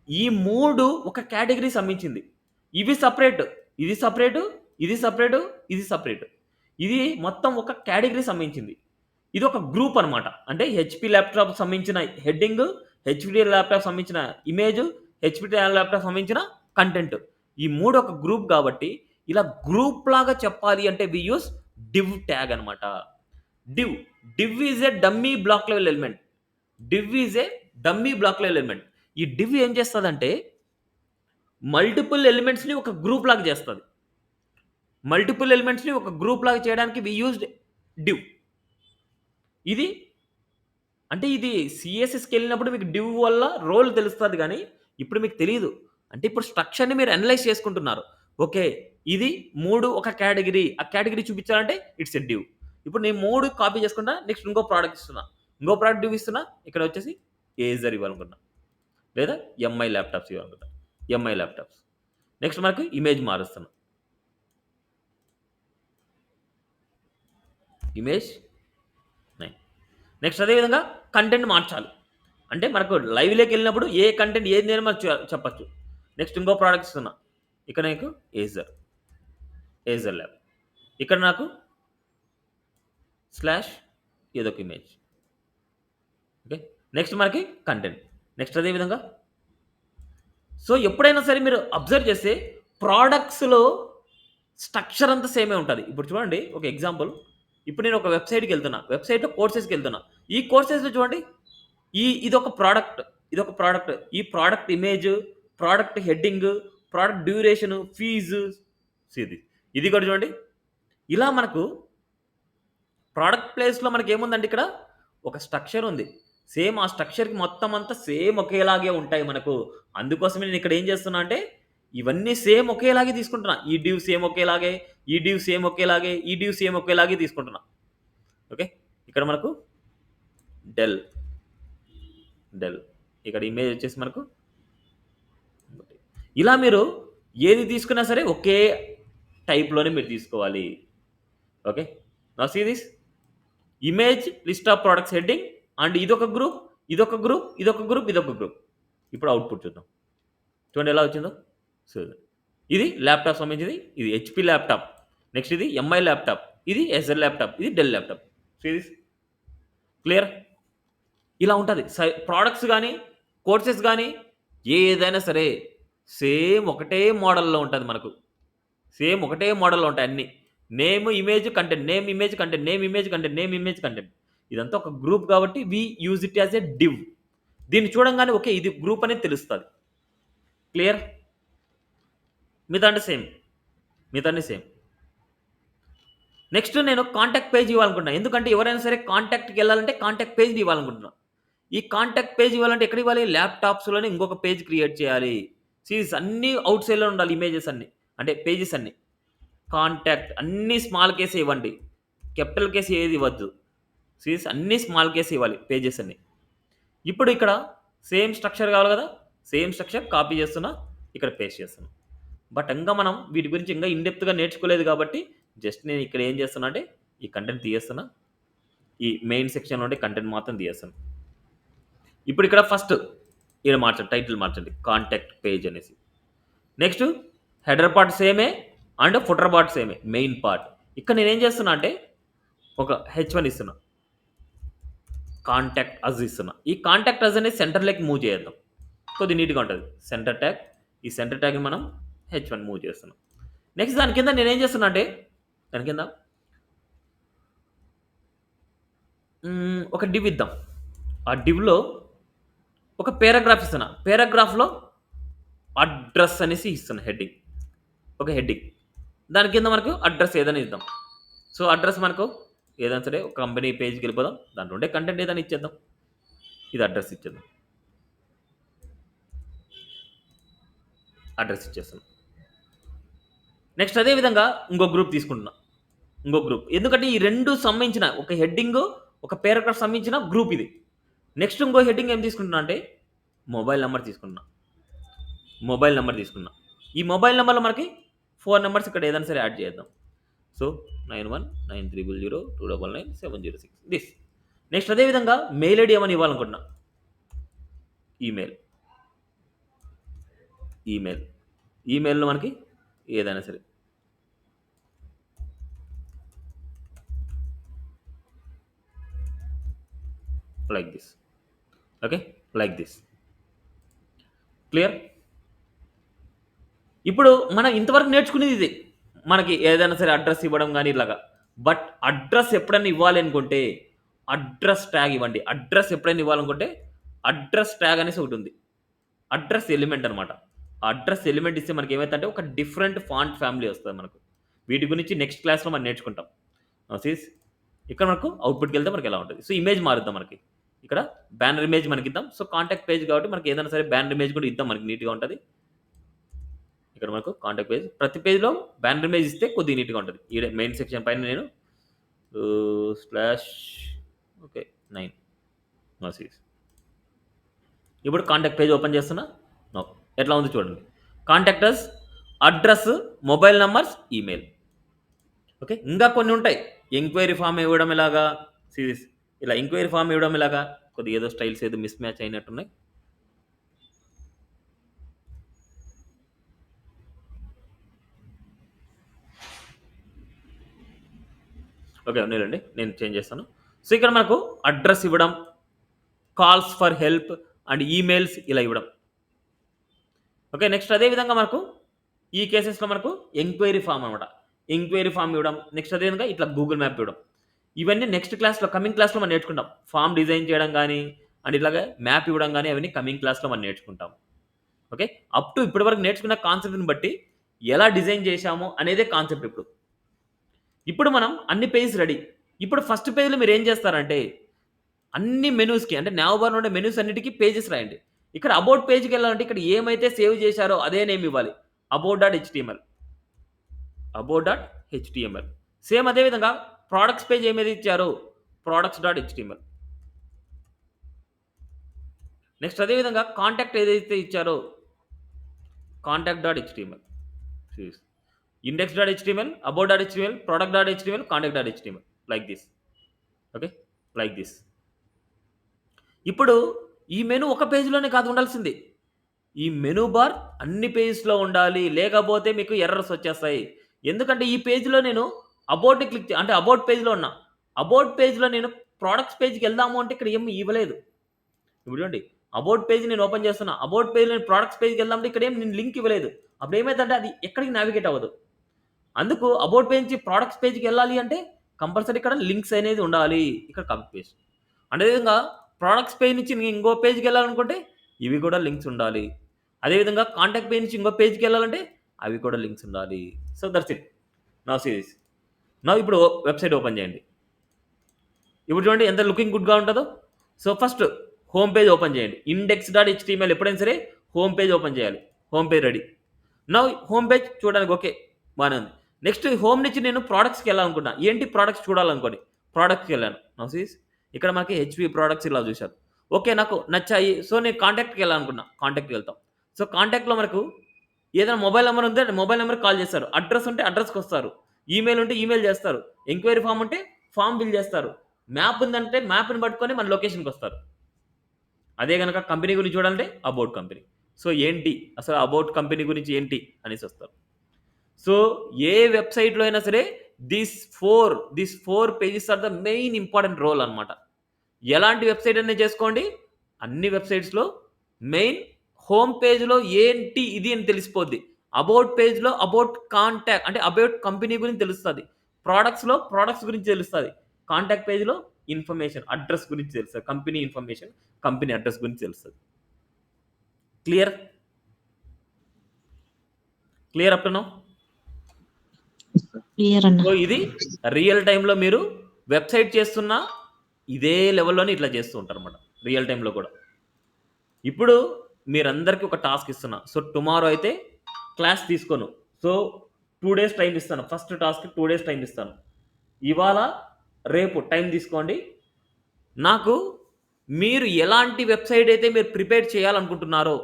ఈ 3 ఒక కేటగరీ సంబంధించింది. ఇవి సెపరేట్. ఇది సెపరేటు, ఇది సెపరేటు, ఇది సెపరేట్. ఇది మొత్తం ఒక కేటగరీ సంబంధించింది. ఇది ఒక గ్రూప్ అన్నమాట. అంటే హెచ్‌పీ ల్యాప్‌టాప్ సంబంధించిన హెడ్డింగ్, హెచ్‌పీ ల్యాప్‌టాప్ సంబంధించిన ఇమేజ్, హెచ్‌పీ ల్యాప్‌టాప్ సంబంధించిన కంటెంట్. ఈ 3 ఒక గ్రూప్ కాబట్టి ఇలా గ్రూప్ లాగా చెప్పాలి అంటే వి యూజ్ డివ్ ట్యాగ్ అన్నమాట. Div. Div is a dummy black level element. Div is a dummy black level element. ఈ డివ్ ఏం చేస్తదంటే మల్టిపుల్ ఎలిమెంట్స్‌ని ఒక గ్రూప్ లాగా చేస్తది. మల్టిపుల్ ఎలిమెంట్స్‌ని ఒక గ్రూప్ లాగా చేయడానికి వి యూజ్డ్ డివ్. ఇది అంటే ఇది సీఎస్ఎస్‌కెళ్ళినప్పుడు మీకు డివ్ వల్ల రోల్ తెలుస్తది గానీ, ఇప్పుడు మీకు తెలీదు. అంటే ఇప్పుడు స్ట్రక్చర్‌ని మీరు అనలైజ్ చేసుకుంటున్నారు. ఓకే. ఇది 3 ఒక కేటగరీ. ఆ కేటగరీ చూపించాలంటే ఇట్స్ ఎ డివ్. ఇప్పుడు నేను 3 కాపీ చేసుకుంటా. నెక్స్ట్ ఇంకో ప్రొడక్ట్ ఇస్తున్నా. ఇంకో ప్రొడక్ట్ డివ్ ఇస్తున్నా. ఇక్కడ వచ్చేసి ఏజర్ ఇవ్వాలనుకుంటున్నా. లేదా ఎంఐ ల్యాప్‌టాప్స్ ఇవ్వాలనుకుంటా. Mi laptops. నెక్స్ట్ మనకు ఇమేజ్ మారుస్తున్నా. ఇమేజ్ 9. నెక్స్ట్ అదే విధంగా కంటెంట్ మార్చాలి. అంటే మనకు లైవ్‌లోకెళ్ళినప్పుడు ఏ కంటెంట్ ఏది నేను మనం చెప్పొచ్చు. నెక్స్ట్ ఇంకో ప్రొడక్ట్ ఇస్తున్నా. ఇక్కడ నీకు ఏజర్ ల్యాబ్. ఇక్కడ నాకు స్లాష్ ఏదో ఒక ఇమేజ్. ఓకే. నెక్స్ట్ మనకి కంటెంట్. నెక్స్ట్ అదే విధంగా సో, ఎప్పుడైనా సరే మీరు అబ్జర్వ్ చేస్తే ప్రొడక్ట్స్‌లో స్ట్రక్చర్ అంతా సేమే ఉంటది. ఇప్పుడు చూడండి ఒక ఎగ్జాంపుల్. ఇప్పుడు నేను ఒక వెబ్‌సైట్‌కెళ్తున్నా. వెబ్‌సైట్‌లో కోర్సెస్‌కెళ్తున్నా. ఈ కోర్సెస్‌లో చూడండి. ఇదొక ప్రొడక్ట్. ఇదొక ప్రొడక్ట్. ఈ product image, product heading, product duration, fee ఇది. ఇది కూడా చూడండి. ఇలా మనకు ప్రొడక్ట్ ప్లేస్‌లో మనకేముందంటే ఇక్కడ ఒక స్ట్రక్చర్ ఉంది. సేమ్ ఆ స్ట్రక్చర్‌కి మొత్తం అంతా సేమ్ ఒకేలాగే ఉంటాయి మనకు. అందుకోసమే నేను ఇక్కడ ఏం చేస్తున్నా అంటే ఇవన్నీ సేమ్ ఒకేలాగే తీసుకుంటున్నా. ఈ డివ్ సేమ్ ఒకేలాగే, ఈ డివ్ సేమ్ ఒకేలాగే, ఈ డివ్ సేమ్ ఒకేలాగే తీసుకుంటున్నా. ఓకే. ఇక్కడ మనకు డెల్. ఇక్కడ ఇమేజ్ వచ్చేసి మనకు ఇలా మీరు ఏది తీసుకున్నా సరే ఒకే టైప్‌లోనే మీరు తీసుకోవాలి. Okay. Now see this. Image list of products heading and ఇదొక గ్రూప్, ఇదొక గ్రూప్, ఇదొక గ్రూప్, ఇదొక గ్రూప్. ఇప్పుడు అవుట్‌పుట్ చూద్దాం. చూడండి ఎలా వచ్చిందో. సో, ఇది ల్యాప్‌టాప్ సంబంధించింది. ఇది హెచ్‌పీ ల్యాప్‌టాప్. నెక్స్ట్ ఇది ఎంఐ ల్యాప్‌టాప్. ఇది ఎస్ఎల్ ల్యాప్‌టాప్. ఇది Dell laptop. See this. Clear? ఇలా ఉంటది. ప్రొడక్ట్స్ గాని, కోర్సెస్ గాని ఏదైనా సరే సేమ్ ఒకటే మోడల్‌లో ఉంటది మనకు. సేమ్ ఒకటే మోడల్‌లో ఉంటాయి అన్నీ. Name, image, content. Name, image, content. Name, image, content. Name, image, content. ఇదంతా ఒక గ్రూప్ కాబట్టి we use it as a div. దీన్ని చూడంగానే ఓకే. ఇది గ్రూప్ అనేది తెలుస్తది. క్లియర్? మిగతావన్నీ సేమ్. మిగతావన్నీ సేమ్. నెక్స్ట్ నేను కాంటాక్ట్ పేజ్ ఇవ్వాలనుకుంటున్నా. ఎందుకంటే ఎవరైనా సరే కాంటాక్ట్‌కెళ్ళాలంటే కాంటాక్ట్ పేజ్‌ని ఇవ్వాలనుకుంటున్నా. ఈ కాంటాక్ట్ పేజ్ ఇవ్వాలంటే ఎక్కడ ఇవ్వాలి? ల్యాప్‌టాప్స్‌లోనే ఇంకొక పేజ్ క్రియేట్ చేయాలి. అన్నీ ఔట్ సైడ్‌లో ఉండాలి ఇమేజెస్ అన్నీ. అంటే పేజెస్ అన్నీ. కాంటాక్ట్ అన్నీ స్మాల్ కేసే ఇవ్వండి. క్యాపిటల్ కేస్ ఏది ఇవ్వద్దు. అన్నీ స్మాల్ కేసే ఇవ్వాలి పేజెస్ అన్నీ. ఇప్పుడు ఇక్కడ సేమ్ స్ట్రక్చర్ కావాలి కదా! సేమ్ స్ట్రక్చర్ కాపీ చేస్తున్నా. ఇక్కడ పేస్ట్ చేస్తున్నా. బట్ ఇంకా మనం వీటి గురించి ఇంకా ఇన్ డెప్త్‌గా నేర్చుకోలేదు కాబట్టి జస్ట్ నేను ఇక్కడ ఏం చేస్తున్నా అంటే ఈ కంటెంట్ తీయేస్తున్నా. ఈ మెయిన్ సెక్షన్‌లో ఉండే కంటెంట్ మాత్రం తీయేస్తున్నా. ఇప్పుడు ఇక్కడ ఫస్ట్ ఈడ మార్చండి. టైటిల్ మార్చండి. కాంటాక్ట్ పేజ్ అనేసి. నెక్స్ట్ హెడర్ పార్ట్ సేమే అండ్ ఫుటర్ పార్ట్ సేమే. Main part. ఇక్కడ నేనేం చేస్తున్నా అంటే ఒక హెచ్1 ఇస్తున్నా. కాంటాక్ట్ అజ్ ఇస్తున్నా. ఈ కాంటాక్ట్ అజ్ అనేది సెంటర్‌లోకి మూవ్ చేద్దాం. కొద్దిగా నీట్‌గా ఉంటది. Centre tag. ఈ సెంటర్ ట్యాగ్‌ని మనం హెచ్1 మూవ్ చేస్తున్నాం. నెక్స్ట్ దాని కింద నేనేం చేస్తున్నా అంటే దాని కింద ఒక డివ్ ఇద్దాం. ఆ డివ్‌లో ఒక పారాగ్రాఫ్ ఇస్తున్నా. పారాగ్రాఫ్‌లో అడ్రస్ అనేసి ఇస్తున్నా హెడ్డింగ్. ఒక హెడ్డింగ్. దాని కింద మనకు అడ్రస్ ఏదైనా ఇద్దాం. సో, అడ్రస్ మనకు ఏదైనా సరే ఒక కంపెనీ పేజ్‌కెళ్ళిపోదాం. దాంట్లో ఉండే కంటెంట్ ఏదైనా ఇచ్చేద్దాం. ఇది అడ్రస్ ఇచ్చేద్దాం. అడ్రస్ ఇచ్చేస్తున్నాం. నెక్స్ట్ అదే విధంగా ఇంకో గ్రూప్ తీసుకుంటున్నా. ఇంకో గ్రూప్. ఎందుకంటే ఈ 2 సంబంధించిన ఒక హెడ్డింగు, ఒక పారాగ్రాఫ్ సంబంధించిన గ్రూప్ ఇది. నెక్స్ట్ ఇంకో హెడ్డింగ్ ఏం తీసుకుంటున్నా అంటే మొబైల్ నంబర్ తీసుకుంటున్నా. మొబైల్ నంబర్ తీసుకున్నా. ఈ మొబైల్ నంబర్‌లో మనకి 4 నంబర్స్ ఇక్కడ ఏదైనా సరే యాడ్ చేద్దాం. So, 919300299706 this. నెక్స్ట్ అదే విధంగా మెయిల్ ఐడీ ఏమని ఇవ్వాలనుకుంటున్నా. ఈమెయిల్. ఈమెయిల్‌లో మనకి ఏదైనా సరే. Like this. Okay. Like this. Clear? ఇప్పుడు మనం ఇంతవరకు నేర్చుకునేది ఇది. మనకి ఏదైనా సరే అడ్రస్ ఇవ్వడం గాని ఇలాగా. బట్ అడ్రస్ ఎప్పుడైనా ఇవ్వాలి అనుకుంటే అడ్రస్ ట్యాగ్ ఇవ్వండి. అడ్రస్ ఎప్పుడైనా ఇవ్వాలనుకుంటే అడ్రస్ ట్యాగ్ అనేసి ఒకటుంది. అడ్రస్ ఎలిమెంట్ అనమాట. ఆ అడ్రస్ ఎలిమెంట్ ఇస్తే మనకి ఏమైద్దంటే ఒక డిఫరెంట్ ఫాంట్ ఫ్యామిలీ వస్తది మనకు. వీటి గురించి నెక్స్ట్ క్లాస్‌లో మనం నేర్చుకుంటాం. సీస్ ఇక్కడ మనకు అవుట్‌పుట్‌కెళ్తే మనకి ఎలా ఉంటది. సో, ఇమేజ్ మారుద్దాం మనకి. ఇక్కడ బ్యానర్ ఇమేజ్ మనకిద్దాం. సో, కాంటాక్ట్ పేజ్ కాబట్టి మనకి ఏదైనా సరే బ్యానర్ ఇమేజ్ కూడా ఇద్దాం మనకి నీట్‌గా ఉంటది. ఇక్కడ మనకు కాంటాక్ట్ పేజ్. ప్రతి పేజ్‌లో బ్యానర్ ఇమేజ్ ఇస్తే కొద్దిగా నీట్‌గా ఉంటది. ఈడ మెయిన్ సెక్షన్ పైన నేను స్లాష్ ఓకే 9 సీస్. ఇప్పుడు కాంటాక్ట్ పేజ్ ఓపెన్ చేస్తున్నా. నో. ఎట్లా ఉందో చూడండి. Contact us, address, mobile numbers, email. Okay. ఇంకా కొన్ని ఉంటాయి. ఎంక్వైరీ ఫార్మ్ ఇవ్వడం ఎలాగా సీరీస్ ఇలా ఎంక్వైరీ ఫార్మ్ ఇవ్వడం ఎలాగా కొద్దిగా ఏదో స్టైల్స్ ఏదో మిస్ మ్యాచ్ అయినట్టున్నాయి. ఓకే. ఉన్నాయండి. నేను చేంజ్ చేస్తాను. సో, ఇక్కడ మనకు అడ్రస్ ఇవ్వడం, calls for help and emails ఇలా ఇవ్వడం. ఓకే. నెక్స్ట్ అదే విధంగా మనకు ఈ కేసెస్‌లో మనకు ఎంక్వైరీ ఫార్మ్ అనమాట. ఎంక్వైరీ ఫార్మ్ ఇవ్వడం. నెక్స్ట్ అదే విధంగా ఇట్లా గూగుల్ మ్యాప్ ఇవ్వడం. ఇవన్నీ నెక్స్ట్ క్లాస్‌లో కమింగ్ క్లాస్‌లో మనం నేర్చుకుంటాం. ఫార్మ్ డిజైన్ చేయడం గాని అండ్ ఇట్లాగా మ్యాప్ ఇవ్వడం గాని అవన్నీ కమింగ్ క్లాస్‌లో మనం నేర్చుకుంటాం. ఓకే. అప్ టు ఇప్పటి వరకు నేర్చుకున్న కాన్సెప్ట్‌ని బట్టి ఎలా డిజైన్ చేశాము అనేదే కాన్సెప్ట్ ఇప్పుడు. ఇప్పుడు మనం అన్ని పేజెస్ రెడీ. ఇప్పుడు ఫస్ట్ పేజ్‌లో మీరేం చేస్తారంటే అన్ని మెనూస్‌కి అంటే నావ్ బార్‌లో ఉండే మెనూస్ అన్నిటికి పేజెస్ రాయండి. ఇక్కడ అబౌట్ పేజ్‌కెళ్ళాలంటే ఇక్కడ ఏమైతే సేవ్ చేశారో అదే నేమ్ ఇవ్వాలి. about.html. about.html. సేమ్ అదే విధంగా ప్రొడక్ట్స్ పేజ్ ఏమైతే ఇచ్చారో products.html. నెక్స్ట్ అదే విధంగా కాంటాక్ట్ ఏదైతే ఇచ్చారో contact.html. index.html, about.html, product.html, contact.html. Like this. Okay. Like this. ఇప్పుడు ఈ మెనూ ఒక పేజ్‌లోనే కాదు ఉండాల్సింది. ఈ మెనూ బార్ అన్ని పేజెస్‌లో ఉండాలి. లేకపోతే మీకు ఎర్రర్స్ వచ్చేస్తాయి. ఎందుకంటే ఈ పేజ్‌లో నేను అబౌట్‌ని అంటే అబౌట్ పేజ్‌లో ఉన్నా. అబౌట్ పేజ్‌లో నేను ప్రొడక్ట్స్ పేజ్‌కెళ్దాము అంటే ఇక్కడ ఏమి ఇవ్వలేదు. ఇప్పుడు చూడండి. అబౌట్ పేజ్ నేను ఓపెన్ చేస్తున్నా. అబౌట్ పేజ్‌లో నేను ప్రొడక్ట్స్ పేజ్‌కెళ్దామంటే ఇక్కడ నేను లింక్ ఇవ్వలేదు. అప్పుడు ఏమైద్దంటే అది ఎక్కడికి నావిగేట్ అవ్వదు. అందుకు అబౌట్ పేజ్ నుంచి ప్రొడక్ట్స్ పేజ్‌కెళ్ళాలి అంటే కంపల్సరీ ఇక్కడ లింక్స్ అనేది ఉండాలి. ఇక్కడ కాపీ పేస్ట్. అదేవిధంగా ప్రొడక్ట్స్ పేజ్ నుంచి నేను ఇంకో పేజ్‌కెళ్ళాలనుకుంటే ఇవి కూడా లింక్స్ ఉండాలి. అదేవిధంగా కాంటాక్ట్ పేజ్ నుంచి ఇంకో పేజ్‌కెళ్ళాలంటే అవి కూడా లింక్స్ ఉండాలి. So, that's it. Now see this. Now ఇప్పుడు వెబ్‌సైట్ ఓపెన్ చేయండి. ఇప్పుడు చూడండి ఎంత లుకింగ్ గుడ్‌గా ఉంటదో. So, first home page open చేయండి. index.html ఎప్పుడైనా సరే హోమ్ పేజ్ ఓపెన్ చేయాలి. Home page ready. Now home page చూడడానికి ఓకే. బానే ఉంది. నెక్స్ట్ హోమ్ నుంచి నేను ప్రొడక్ట్స్‌కెళ్ళాలనుకున్నా. ఏంటి ప్రొడక్ట్స్ చూడాలనుకోండి. ప్రొడక్ట్స్‌కెళ్ళాను. నౌ సీ ఇక్కడ మనకి హెచ్‌పీ ప్రొడక్ట్స్ ఇలా చూశారు. ఓకే. నాకు నచ్చాయి. సో, నేను కాంటాక్ట్‌కెళ్ళాలనుకున్నా. కాంటాక్ట్‌కెళ్తాం. సో, కాంటాక్ట్‌లో మనకు ఏదైనా మొబైల్ నంబర్ ఉంటే మొబైల్ నంబర్‌కి కాల్ చేస్తారు. అడ్రస్ ఉంటే అడ్రస్‌కొస్తారు. ఈమెయిల్ ఉంటే ఈమెయిల్ చేస్తారు. ఎంక్వైరీ ఫార్మ్ ఉంటే ఫార్మ్ ఫిల్ చేస్తారు. మ్యాప్ ఉందంటే మ్యాప్‌ని పట్టుకొని మన లొకేషన్‌కొస్తారు. అదే గనక కంపెనీ గురించి చూడాలంటే అబౌట్ కంపెనీ. సో, ఏంటి అసలు అబౌట్ కంపెనీ గురించి ఏంటి అనేసి వస్తారు. సో, ఏ వెబ్‌సైట్‌లో అయినా సరే these 4 pages are the main important role అన్నమాట. ఎలాంటి వెబ్‌సైట్ అయినా చేసుకోండి. అన్ని వెబ్‌సైట్స్‌లో మెయిన్ హోమ్ పేజ్‌లో ఏంటి ఇది అని తెలిసిపోద్ది. అబౌట్ పేజ్‌లో అబౌట్ కాంటాక్ట్ అంటే అబౌట్ కంపెనీ గురించి తెలుస్తది. ప్రొడక్ట్స్‌లో ప్రొడక్ట్స్ గురించి తెలుస్తది. కాంటాక్ట్ పేజ్‌లో ఇన్ఫర్మేషన్ అడ్రెస్ గురించి తెలుస్తది. కంపెనీ ఇన్ఫర్మేషన్, కంపెనీ అడ్రెస్ గురించి తెలుస్తది. Clear? Clear up to now? Clear అన్న. సో ఇది రియల్ టైమ్‌లో మీరు వెబ్‌సైట్ చేస్తున్నా ఇదే లెవెల్‌లోనే ఇట్లా చేస్తూ ఉంటారన్నమాట. రియల్ టైమ్‌లో కూడా. ఇప్పుడు మీరందరికీ ఒక టాస్క్ ఇస్తున్నా. సో టుమారో అయితే క్లాస్ తీసుకోను. సో 2 డేస్ టైమ్ ఇస్తాను. ఫస్ట్ టాస్క్ 2 డేస్ టైమ్ ఇస్తాను. ఇవాళ, రేపు టైమ్ తీసుకోండి. నాకు మీరు ఎలాంటి వెబ్‌సైట్ అయితే మీరు ప్రిపేర్ చేయాలనుకుంటున్నారో,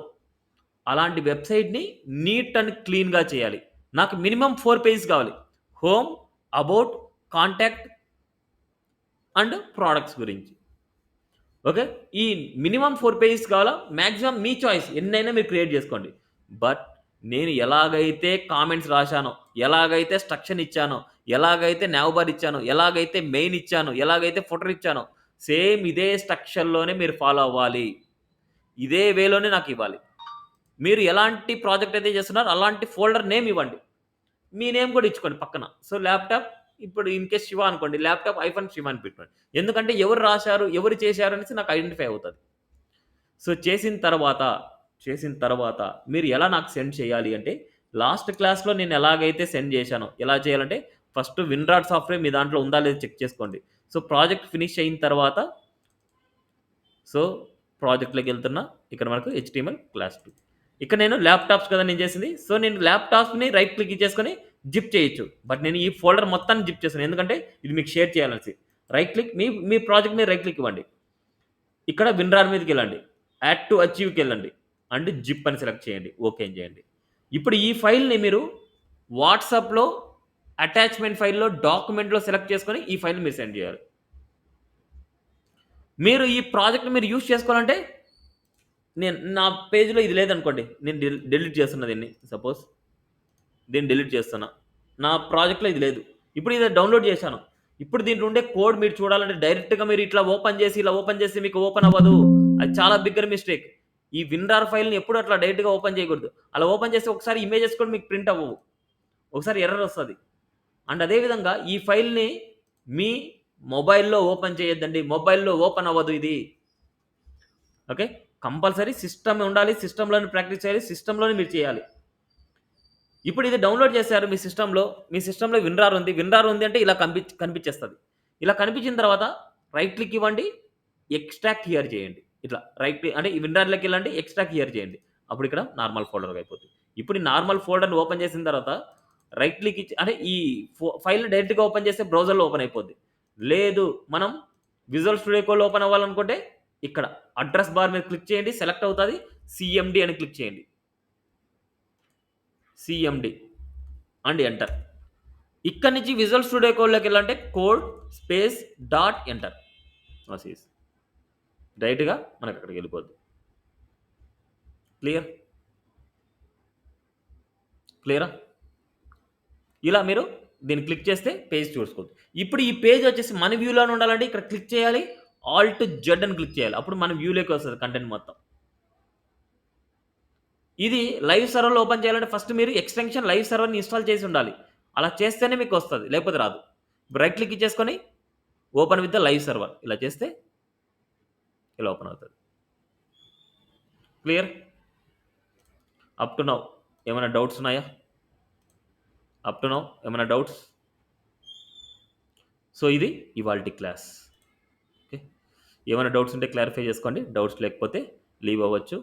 అలాంటి వెబ్‌సైట్‌ని నీట్ అండ్ క్లీన్‌గా చేయాలి. నాకు మినిమమ్ 4 పేజెస్ కావాలి. Home, about, contact and products గురించి. ఓకే. ఈ మినిమమ్ 4 పేజెస్ కావాలా? మాక్సిమం మీ చాయిస్ ఎన్నైనా మీరు క్రియేట్ చేసుకోండి. బట్ నేను ఎలాగైతే కామెంట్స్ రాశానో, ఎలాగైతే స్ట్రక్చర్ ఇచ్చానో, ఎలాగైతే నావ్ బార్ ఇచ్చానో, ఎలాగైతే మెయిన్ ఇచ్చానో, ఎలాగైతే ఫుటర్ ఇచ్చానో, సేమ్ ఇదే స్ట్రక్చర్‌లోనే మీరు ఫాలో అవ్వాలి. ఇదే వేలోనే నాకివ్వాలి. మీరు ఎలాంటి ప్రాజెక్ట్ అయితే చేస్తున్నారో అలాంటి ఫోల్డర్ నేమ్ ఇవ్వండి. మీ నేమ్ కూడా ఇచ్చుకోండి పక్కన. సో, ల్యాప్‌టాప్ ఇప్పుడు ఇన్‌కేస్ శివ అనుకోండి. ల్యాప్‌టాప్ ఐఫోన్ శివ అని పెట్టుకోండి. ఎందుకంటే ఎవరు రాశారు, ఎవరు చేశారు అనేసి నాకు ఐడెంటిఫై అవుతది. సో, చేసిన తర్వాత మీరు ఎలా నాకు సెండ్ చేయాలి అంటే, లాస్ట్ క్లాస్‌లో నేను ఎలాగైతే సెండ్ చేశానో, ఎలా చేయాలంటే ఫస్ట్ విన్‌రాడ్ సాఫ్ట్‌వేర్ మీ దాంట్లో ఉందా లేదా చెక్ చేసుకోండి. సో, ప్రాజెక్ట్ ఫినిష్ అయిన తర్వాత సో, ప్రాజెక్ట్‌లోకెళ్తున్నా. ఇక్కడ మనకు హెచ్‌టీఎంఎల్ క్లాస్ 2. ఇక్కడ నేను ల్యాప్‌టాప్స్ కదా నేను చేసింది. సో, నేను ల్యాప్‌టాప్స్‌ని రైట్ క్లిక్ ఇచ్చేసుకొని జిప్ చేయొచ్చు. బట్ నేను ఈ ఫోల్డర్ మొత్తాన్ని జిప్ చేశాను. ఎందుకంటే ఇది మీకు షేర్ చేయాలనేసి. రైట్ క్లిక్ మీ ప్రాజెక్ట్ మీద రైట్ క్లిక్ ఇవ్వండి. ఇక్కడ విన్‌రార్ మీదకెళ్ళండి. యాడ్ టు అచీవ్‌కెళ్ళండి. అండ్ జిప్ అని సెలెక్ట్ చేయండి. ఓకే అని చేయండి. ఇప్పుడు ఈ ఫైల్‌ని మీరు వాట్సాప్‌లో అటాచ్‌మెంట్ ఫైల్‌లో, డాక్యుమెంట్‌లో సెలెక్ట్ చేసుకొని ఈ ఫైల్‌ని మీరు సెండ్ చేయాలి. మీరు ఈ ప్రాజెక్ట్‌ని మీరు యూజ్ చేసుకోవాలంటే నా పేజ్‌లో ఇది లేదనుకోండి. నేను డిలీట్ చేస్తున్నా దీన్ని. సపోజ్ దీన్ని డిలీట్ చేస్తున్నా. నా ప్రాజెక్ట్‌లో ఇది లేదు. ఇప్పుడు ఇది డౌన్‌లోడ్ చేశాను. ఇప్పుడు దీంట్లో ఉండే కోడ్ మీరు చూడాలంటే డైరెక్ట్‌గా మీరు ఇట్లా ఓపెన్ చేసి, ఇలా ఓపెన్ చేస్తే మీకు ఓపెన్ అవ్వదు. అది చాలా బిగ్గర్ మిస్టేక్. ఈ విన్‌రార్ ఫైల్‌ని ఎప్పుడు అట్లా డైరెక్ట్‌గా ఓపెన్ చేయకూడదు. అలా ఓపెన్ చేస్తే ఒకసారి ఇమేజెస్ కూడా మీకు ప్రింట్ అవ్వవు. ఒకసారి ఎర్రర్ వస్తది. అండ్ అదే విధంగా ఈ ఫైల్‌ని మీ మొబైల్‌లో ఓపెన్ చేయొద్దండి. మొబైల్‌లో ఓపెన్ అవ్వదు ఇది. ఓకే. కంపల్సరీ సిస్టమ్ ఉండాలి. సిస్టమ్‌లోనే ప్రాక్టీస్ చేయాలి. సిస్టమ్‌లోనే మీరు చేయాలి. ఇప్పుడు ఇది డౌన్‌లోడ్ చేశారు మీ సిస్టమ్‌లో. మీ సిస్టమ్‌లో విన్‌రార్ ఉంది. విన్‌రార్ ఉంది అంటే ఇలా కనిపించేస్తది. ఇలా కనిపించిన తర్వాత రైట్ క్లిక్ ఇవ్వండి. ఎక్స్ట్రాక్ట్ హియర్ చేయండి. ఇట్లా రైట్ అంటే ఈ విన్‌రార్‌లోకెళ్ళండి. ఎక్స్ట్రాక్ట్ హియర్ చేయండి. అప్పుడు ఇక్కడ నార్మల్ ఫోల్డర్‌గా అయిపోతుంది. ఇప్పుడు ఈ నార్మల్ ఫోల్డర్‌ని ఓపెన్ చేసిన తర్వాత రైట్ క్లిక్ ఇచ్చి అంటే ఈ ఫైల్‌ని డైరెక్ట్‌గా ఓపెన్ చేస్తే బ్రౌజర్‌లో ఓపెన్ అయిపోద్ది. లేదు మనం విజువల్ స్టూడియో కోడ్‌లో ఓపెన్ అవ్వాలనుకుంటే ఇక్కడ అడ్రెస్ బార్ మీద క్లిక్ చేయండి. సెలెక్ట్ అవుతది. సీఎండీ అని క్లిక్ చేయండి. CMD and enter. ఇక్కడి నుంచి విజువల్ స్టూడియో కోడ్‌లోకి వెళ్ళాలంటే code space dot enter. Sees డైరెక్ట్‌గా మనకు అక్కడికి వెళ్ళిపోద్ది. క్లియర్? క్లియరా? ఇలా మీరు దీన్ని క్లిక్ చేస్తే పేజ్ చూసుకోవచ్చు. ఇప్పుడు ఈ పేజ్ వచ్చేసి మన వ్యూలోనే ఉండాలంటే ఇక్కడ క్లిక్ చేయాలి. ఆల్ట్ జెడ్ అని క్లిక్ చేయాలి. అప్పుడు మన వ్యూలోకి వస్తది కంటెంట్ మొత్తం. ఇది లైవ్ సర్వర్‌లో ఓపెన్ చేయాలంటే ఫస్ట్ మీరు ఎక్స్‌టెన్షన్ లైవ్ సర్వర్‌ని ఇన్‌స్టాల్ చేసి ఉండాలి. అలా చేస్తేనే మీకు వస్తది. లేకపోతే రాదు. రైట్ క్లిక్ ఇచ్చేసుకొని open with the live server ఇలా చేస్తే ఇలా ఓపెన్ అవుతది. క్లియర్? అప్ టు నౌ ఏమైనా డౌట్స్ ఉన్నాయా? అప్ టు నౌ ఏమైనా డౌట్స్? సో, ఇది ఇవాల్టి క్లాస్. ఓకే. ఏమైనా డౌట్స్ ఉంటే క్లారిఫై చేసుకోండి. డౌట్స్ లేకపోతే లీవ్ అవ్వచ్చు.